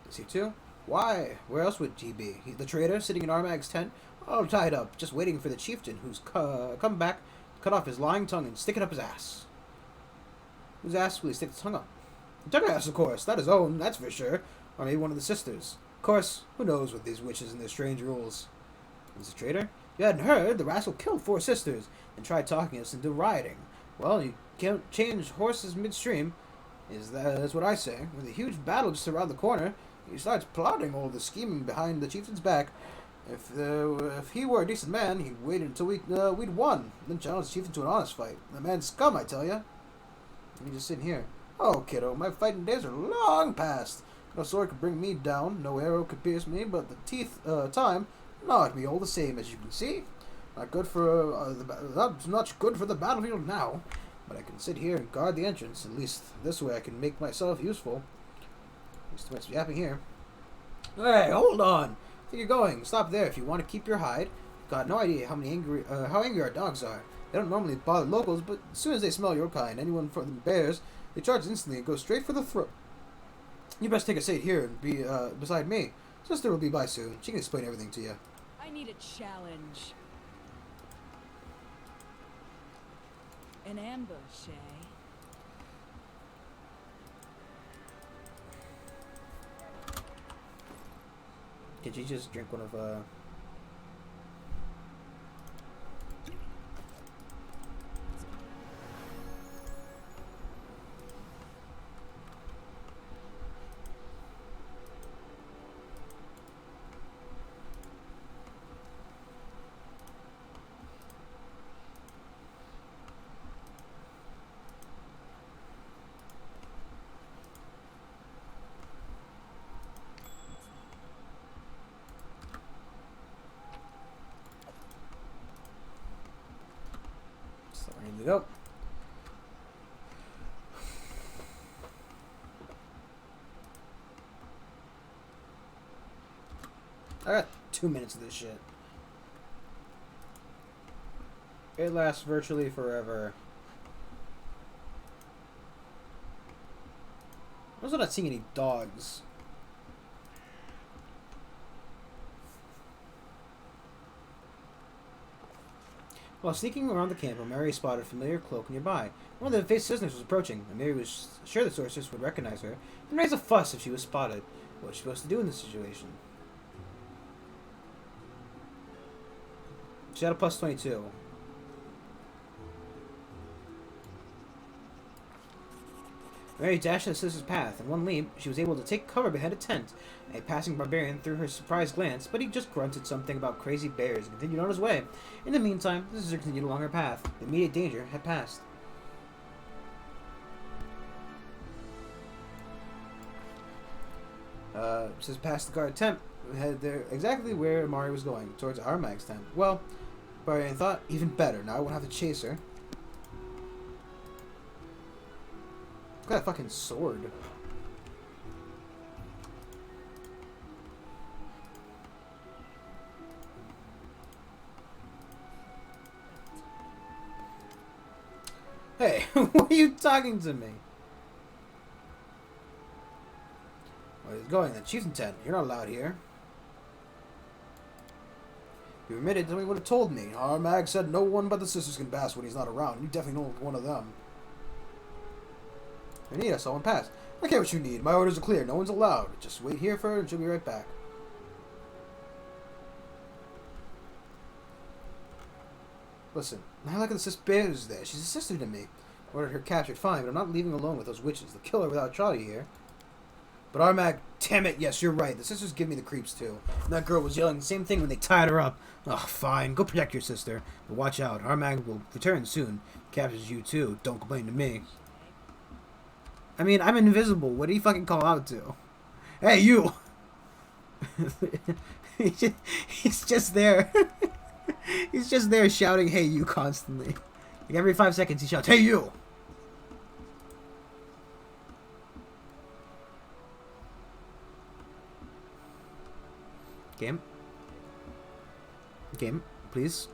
Is he too? Why? Where else would he be? The traitor sitting in Armag's tent, all tied up, just waiting for the chieftain who's come back to cut off his lying tongue and stick it up his ass. Whose ass will he stick the tongue up? Dungass, of course. Not his own, that's for sure. Or maybe one of the sisters. Of course, who knows with these witches and their strange rules. He's a traitor? You hadn't heard, the rascal killed 4 sisters and tried talking us into riding. Well, you can't change horses midstream. That's what I say. With a huge battle just around the corner, he starts plotting all the scheming behind the chieftain's back. If he were a decent man, he'd wait until we'd won, then challenge the chieftain to an honest fight. The man's scum, I tell ya. Me just sitting here. Oh, kiddo, my fighting days are long past. No sword could bring me down, no arrow could pierce me, but the time knocked me all the same, as you can see. Not good for not good for the battlefield now, but I can sit here and guard the entrance. At least this way I can make myself useful. There's too much yapping here. Hey, hold on! I think you're going. Stop there if you want to keep your hide. You've got no idea how angry our dogs are. They don't normally bother locals, but as soon as they smell your kind, anyone from the bears, they charge instantly and go straight for the throat. You best take a seat here and be beside me. Sister will be by soon. She can explain everything to you. I need a challenge. An ambush, eh? Did you just drink one of ready to go. I got 2 minutes of this shit. It lasts virtually forever. I'm also not seeing any dogs. While sneaking around the camp, Mary spotted a familiar cloak nearby. One of the face sisters was approaching, and Mary was sure the sorceress would recognize her and raise a fuss if she was spotted. What was she supposed to do in this situation? She had a plus 22. Mary dashed to the sister's path. In one leap, she was able to take cover behind a tent. A passing barbarian threw her a surprised glance, but he just grunted something about crazy bears and continued on his way. In the meantime, the sister continued along her path. The immediate danger had passed. Says past the guard tent, headed there exactly where Mari was going, towards Armag's tent. Well, barbarian thought, even better. Now I won't have to chase her. Look at that fucking sword. Hey, why are you talking to me? Where he's going? The chief's tent. You're not allowed here. If you admitted, somebody would have told me. Our mag said no one but the sisters can pass when he's not around. You definitely know one of them. I need us, someone pass. I care what you need. My orders are clear. No one's allowed. Just wait here for her and she'll be right back. Listen, I like the sis Bear's there. She's a sister to me. I ordered her captured, fine, but I'm not leaving alone with those witches. They'll kill her without trial, you hear? But Armag, damn it, yes, you're right. The sisters give me the creeps, too. And that girl was yelling the same thing when they tied her up. Oh, fine. Go protect your sister. But watch out. Armag will return soon. Captures you, too. Don't complain to me. I mean, I'm invisible. What do you fucking call out to? Hey, you! He's just there. He's just there shouting, hey, you, constantly. Like every 5 seconds he shouts, hey, you! Game. Game, please.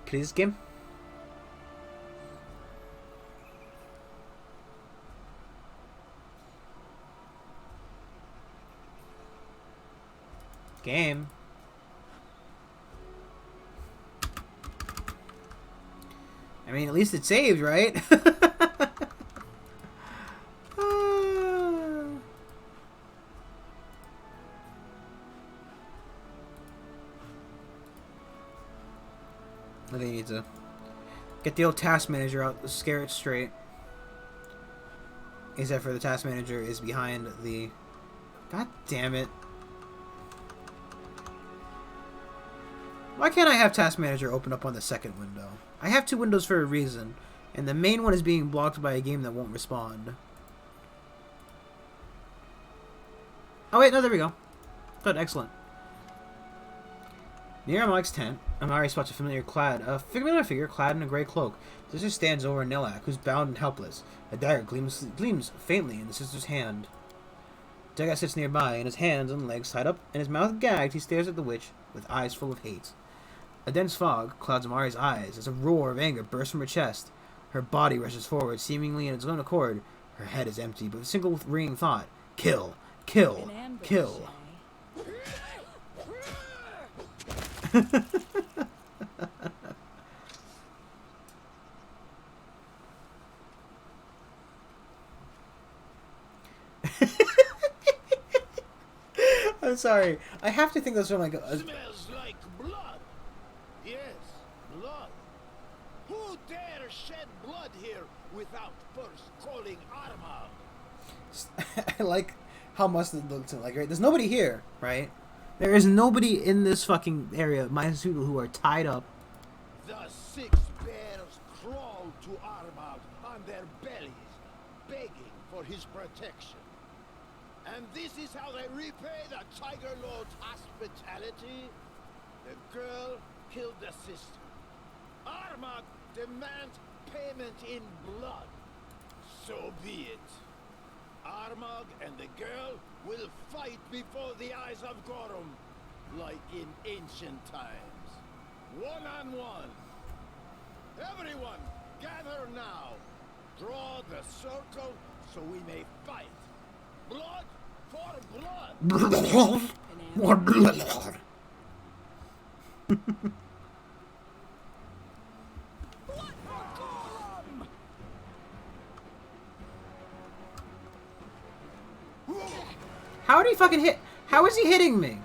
Please, game. Game. I mean, at least it saved, right? I think you need to get the old task manager out, scare it straight. Except for the task manager is behind the... God damn it. Why can't I have task manager open up on the second window? I have two windows for a reason, and the main one is being blocked by a game that won't respond. Oh wait, no, there we go. Good, excellent. Near Amalek's tent, Amari spots a familiar figure clad in a gray cloak. The sister stands over Nilak, who's bound and helpless. A dagger gleams faintly in the sister's hand. Daga sits nearby, and his hands and legs tied up, and his mouth gagged. He stares at the witch with eyes full of hate. A dense fog clouds Amari's eyes as a roar of anger bursts from her chest. Her body rushes forward, seemingly in its own accord. Her head is empty, but with a single ringing thought: kill, kill, kill. I'm sorry. I have to think that's what Smells like blood. Yes, blood. Who dare shed blood here without first calling Armagh? I like how mustard looks like, right? There's nobody here, right? There is nobody in this fucking area, minus people who are tied up. The 6 bears crawled to Armagh on their bellies, begging for his protection. And this is how they repay the Tiger Lord's hospitality? The girl killed the sister. Armagh demands payment in blood. So be it. Armagh and the girl will fight before the eyes of Gorum, like in ancient times. One-on-one. Everyone, gather now. Draw the circle so we may fight. Blood for blood. More blood. How did he fucking hit? How is he hitting me?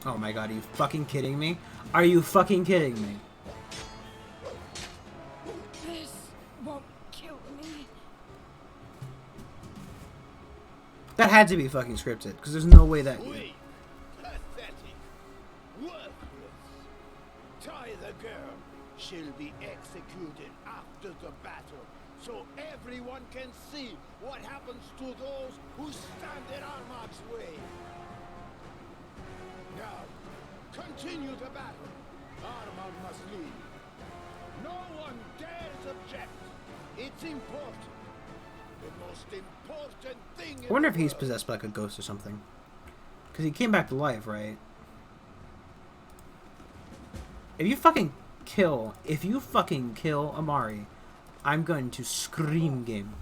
Oh my god, are you fucking kidding me? Are you fucking kidding me? This won't kill me. That had to be fucking scripted, because there's no way that... Weak, pathetic, worthless. Tie the girl. She'll be executed after the battle, so everyone can see what happens to those who stand in Armagh's way. Now, continue the battle. Armagh must lead. No one dares object. It's important. The most important thing in I wonder if the he's world. possessed by like a ghost or something. Because he came back to life, right? If you fucking kill Amari, I'm going to scream game.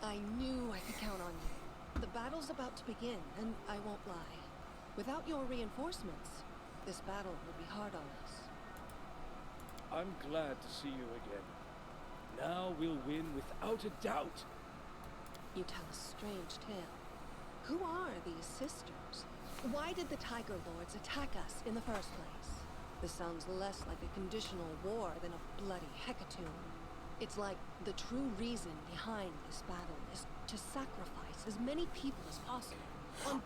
I knew I could count on you. The battle's about to begin, and I won't lie. Without your reinforcements, this battle will be hard on us. I'm glad to see you again. Now we'll win without a doubt. You tell a strange tale. Who are these sisters? Why did the Tiger Lords attack us in the first place? This sounds less like a conditional war than a bloody hecatomb. It's like the true reason behind this battle is to sacrifice as many people as possible.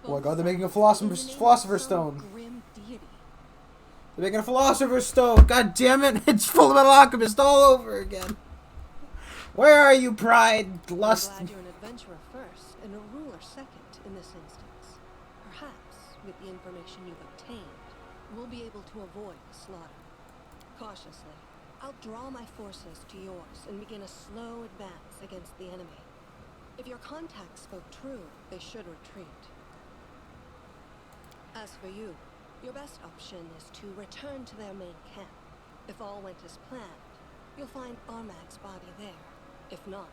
Oh my god, they're making a philosopher's stone. Grim deity. They're making a philosopher's stone. God damn it! It's full of metal alchemist all over again. Where are you, pride, lust? I'm glad you're an adventurer first and a ruler second in this instance. perhaps, with the information you've obtained, we'll be able to avoid the slaughter. Cautiously, I'll draw my forces to yours and begin a slow advance against the enemy. If your contacts spoke true, they should retreat. As for you, your best option is to return to their main camp. If all went as planned, you'll find Armag's body there. If not,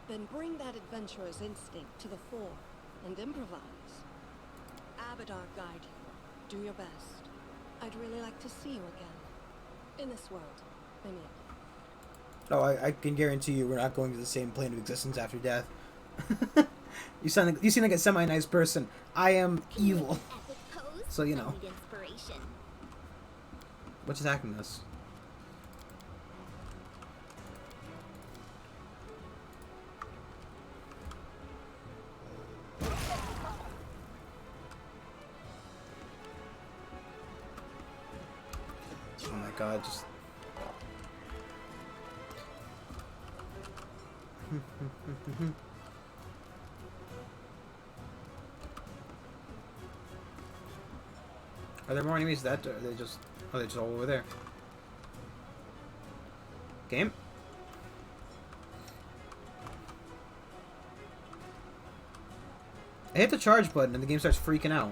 then bring that adventurer's instinct to the fore and improvise. Abadar guide you. Do your best. I'd really like to see you again. In this world, I mean. Oh, I can guarantee you we're not going to the same plane of existence after death. You seem like a semi-nice person. I am evil. So, you know. What's attacking us? Oh my god, just... Are there more enemies that, or are they just all over there? Game? I hit the charge button and the game starts freaking out.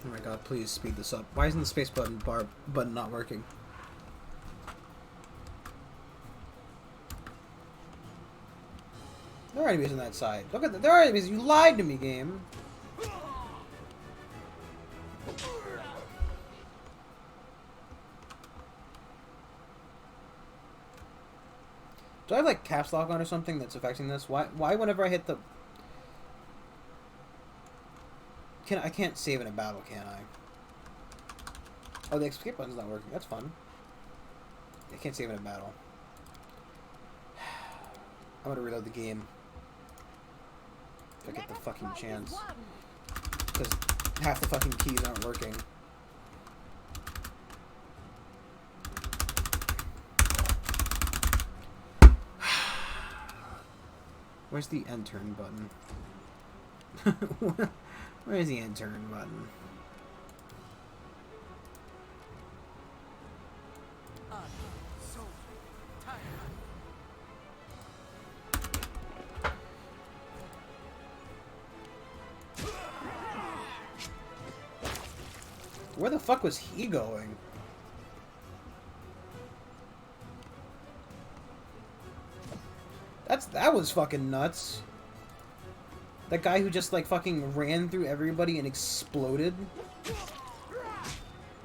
Oh my god, please speed this up. Why isn't the space button not working? There are enemies on that side. Look at that. There are enemies. You lied to me, game. Do I have like caps lock on or something that's affecting this? Why whenever I hit the... I can't save in a battle, can I? Oh, the escape button's not working. That's fun. I can't save in a battle. I'm gonna reload the game. If I get the fucking chance. Because half the fucking keys aren't working. Where's the end turn button? Where's the end turn button? Where the fuck was he going? That was fucking nuts. That guy who just like fucking ran through everybody and exploded.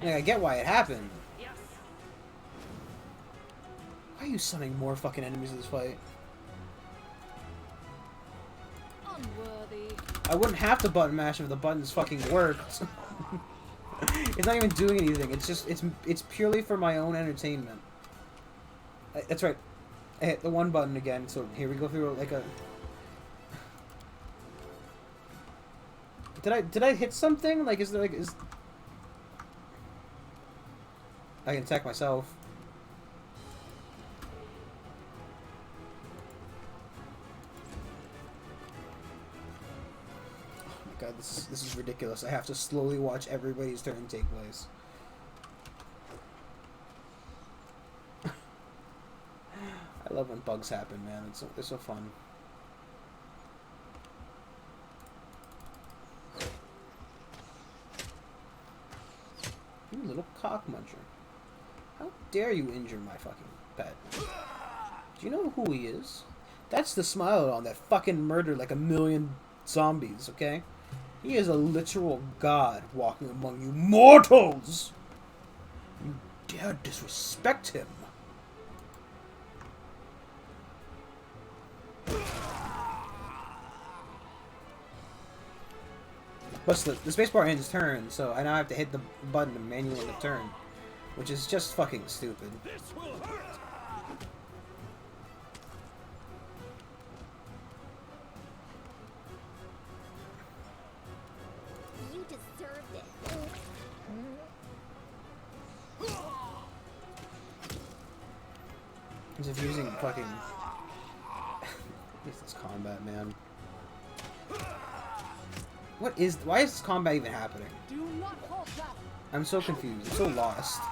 Like, I get why it happened. Why are you summoning more fucking enemies in this fight? Unworthy. I wouldn't have to button mash if the buttons fucking worked. It's not even doing anything. It's just it's purely for my own entertainment. That's right. I hit the one button again. So here we go through like a. Did I hit something? Like is I can attack myself. God, this is ridiculous. I have to slowly watch everybody's turn take place. I love when bugs happen, man. It's so fun. You little cock muncher. How dare you injure my fucking pet? Do you know who he is? That's the smile on that fucking murdered like a million zombies, okay? He is a literal god walking among you mortals! You dare disrespect him! Plus, the spacebar ends turn, so I now have to hit the button to manually the turn. Which is just fucking stupid. This will hurt. As if using fucking... What is this combat, man? What is... Why is this combat even happening? I'm so confused. I'm so lost.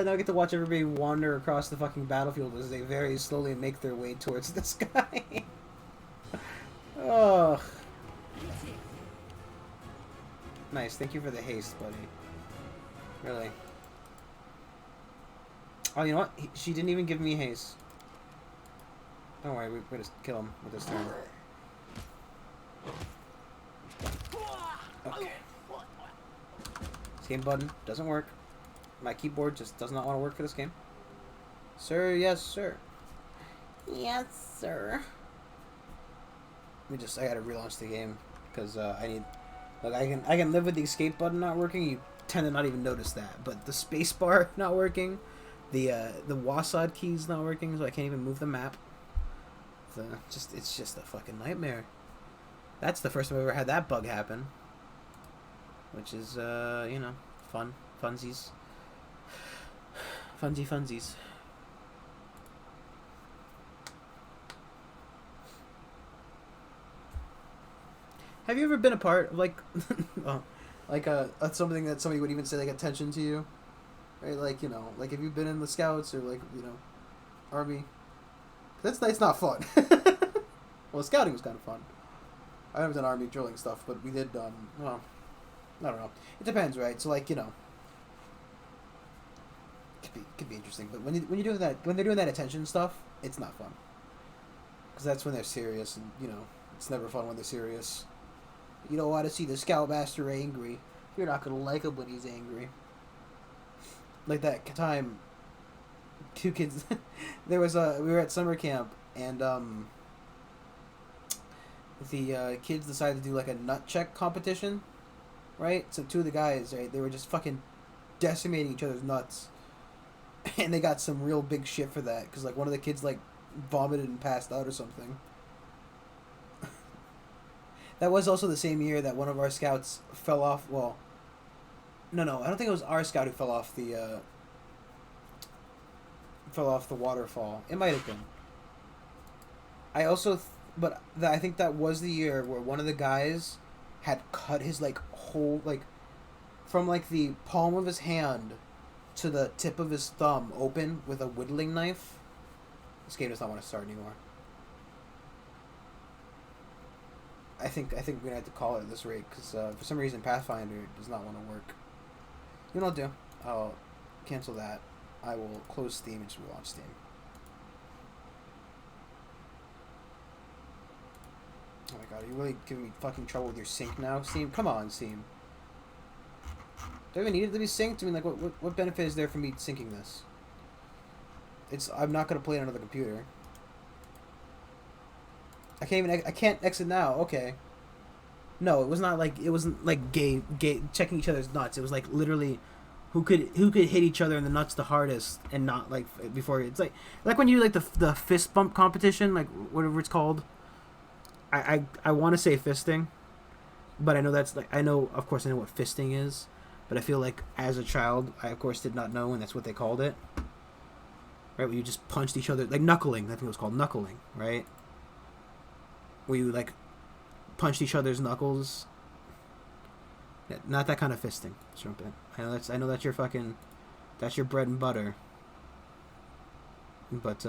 Now I get to watch everybody wander across the fucking battlefield as they very slowly make their way towards the sky. Ugh. Nice, thank you for the haste, buddy. Really. Oh, you know what? She didn't even give me haste. Don't worry, we're gonna kill him with this turn. Okay. Escape button doesn't work. My keyboard just does not want to work for this game. Sir, yes, sir. Yes, sir. I gotta relaunch the game because I need. Look, I can live with the escape button not working. You tend to not even notice that, but the space bar not working, the WASD keys not working, so I can't even move the map. It's just a fucking nightmare. That's the first time I've ever had that bug happen, which is you know, funsies. Funsies. Have you ever been a part of like, something that somebody would even say like attention to you, right? Like, you know, like have you been in the Scouts or like, you know, Army? It's not fun. Well, scouting was kind of fun. I haven't done Army drilling stuff, but we did. Well, I don't know. It depends, right? So like, you know. Could be interesting, but when they're doing that attention stuff, it's not fun. Because that's when they're serious, and you know, it's never fun when they're serious. You don't want to see the Scoutmaster angry. You're not gonna like him when he's angry. Like that time, two kids. We were at summer camp, and the kids decided to do like a nut check competition, right? So two of the guys, right, they were just fucking decimating each other's nuts. And they got some real big shit for that, because like one of the kids like vomited and passed out or something. That was also the same year that one of our scouts fell off. Well, no, I don't think it was our scout who fell off the waterfall. It might have been. I also, I think that was the year where one of the guys had cut his like whole like from like the palm of his hand to the tip of his thumb open with a whittling knife. This game does not want to start anymore. I think we're gonna have to call it at this rate because for some reason Pathfinder does not want to work. You know what I'll do? I'll cancel that. I will close Steam and just relaunch Steam. Oh my god, are you really giving me fucking trouble with your sync now, Steam? Come on, Steam. Do I even need it to be synced? I mean, like, what benefit is there for me syncing this? I'm not gonna play it on another computer. I can't exit now. Okay. No, it wasn't like gay checking each other's nuts. It was like literally who could hit each other in the nuts the hardest and not like before. It's like when you do like the fist bump competition, like whatever it's called. I want to say fisting, but I know of course I know what fisting is. But I feel like as a child, I of course did not know, and that's what they called it. Right, where you just punched each other, like knuckling. I think it was called knuckling, right? Where you like punched each other's knuckles. Yeah, not that kind of fisting, Strumpet. I know that's your fucking, that's your bread and butter. But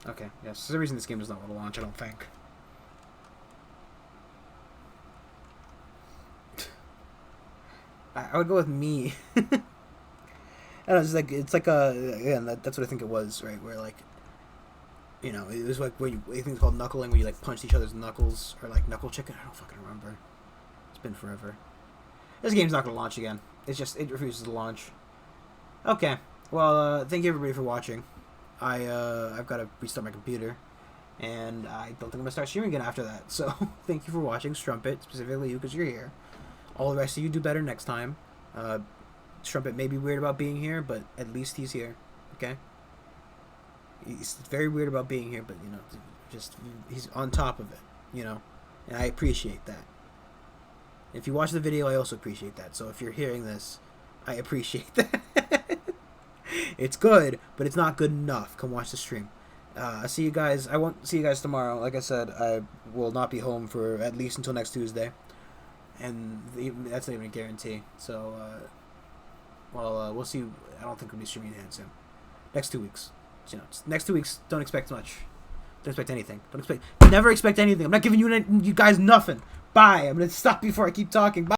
okay, yes. For some reason this game does not want to launch, I don't think. I would go with me. I don't know, it's like again, that's what I think it was, right? Where like, you know, it was like I think it's called knuckling, where you like punched each other's knuckles, or like knuckle chicken. I don't fucking remember. It's been forever. This game's not gonna launch again. It refuses to launch. Okay, well, thank you everybody for watching. I've got to restart my computer, And I don't think I'm going to start streaming again after that. So, thank you for watching, Strumpet, specifically you because you're here. All the rest of you do better next time. Strumpet may be weird about being here, but at least he's here. Okay? He's very weird about being here, but, you know, just he's on top of it, you know? And I appreciate that. If you watch the video, I also appreciate that. So if you're hearing this, I appreciate that. It's good, but it's not good enough. Come watch the stream. I see you guys. I won't see you guys tomorrow. Like I said, I will not be home for at least until next Tuesday, and that's not even a guarantee. So, we'll see. I don't think we'll be streaming anytime soon. Next 2 weeks. You know, next 2 weeks. Don't expect much. Don't expect anything. Never expect anything. I'm not giving you guys nothing. Bye. I'm gonna stop before I keep talking. Bye.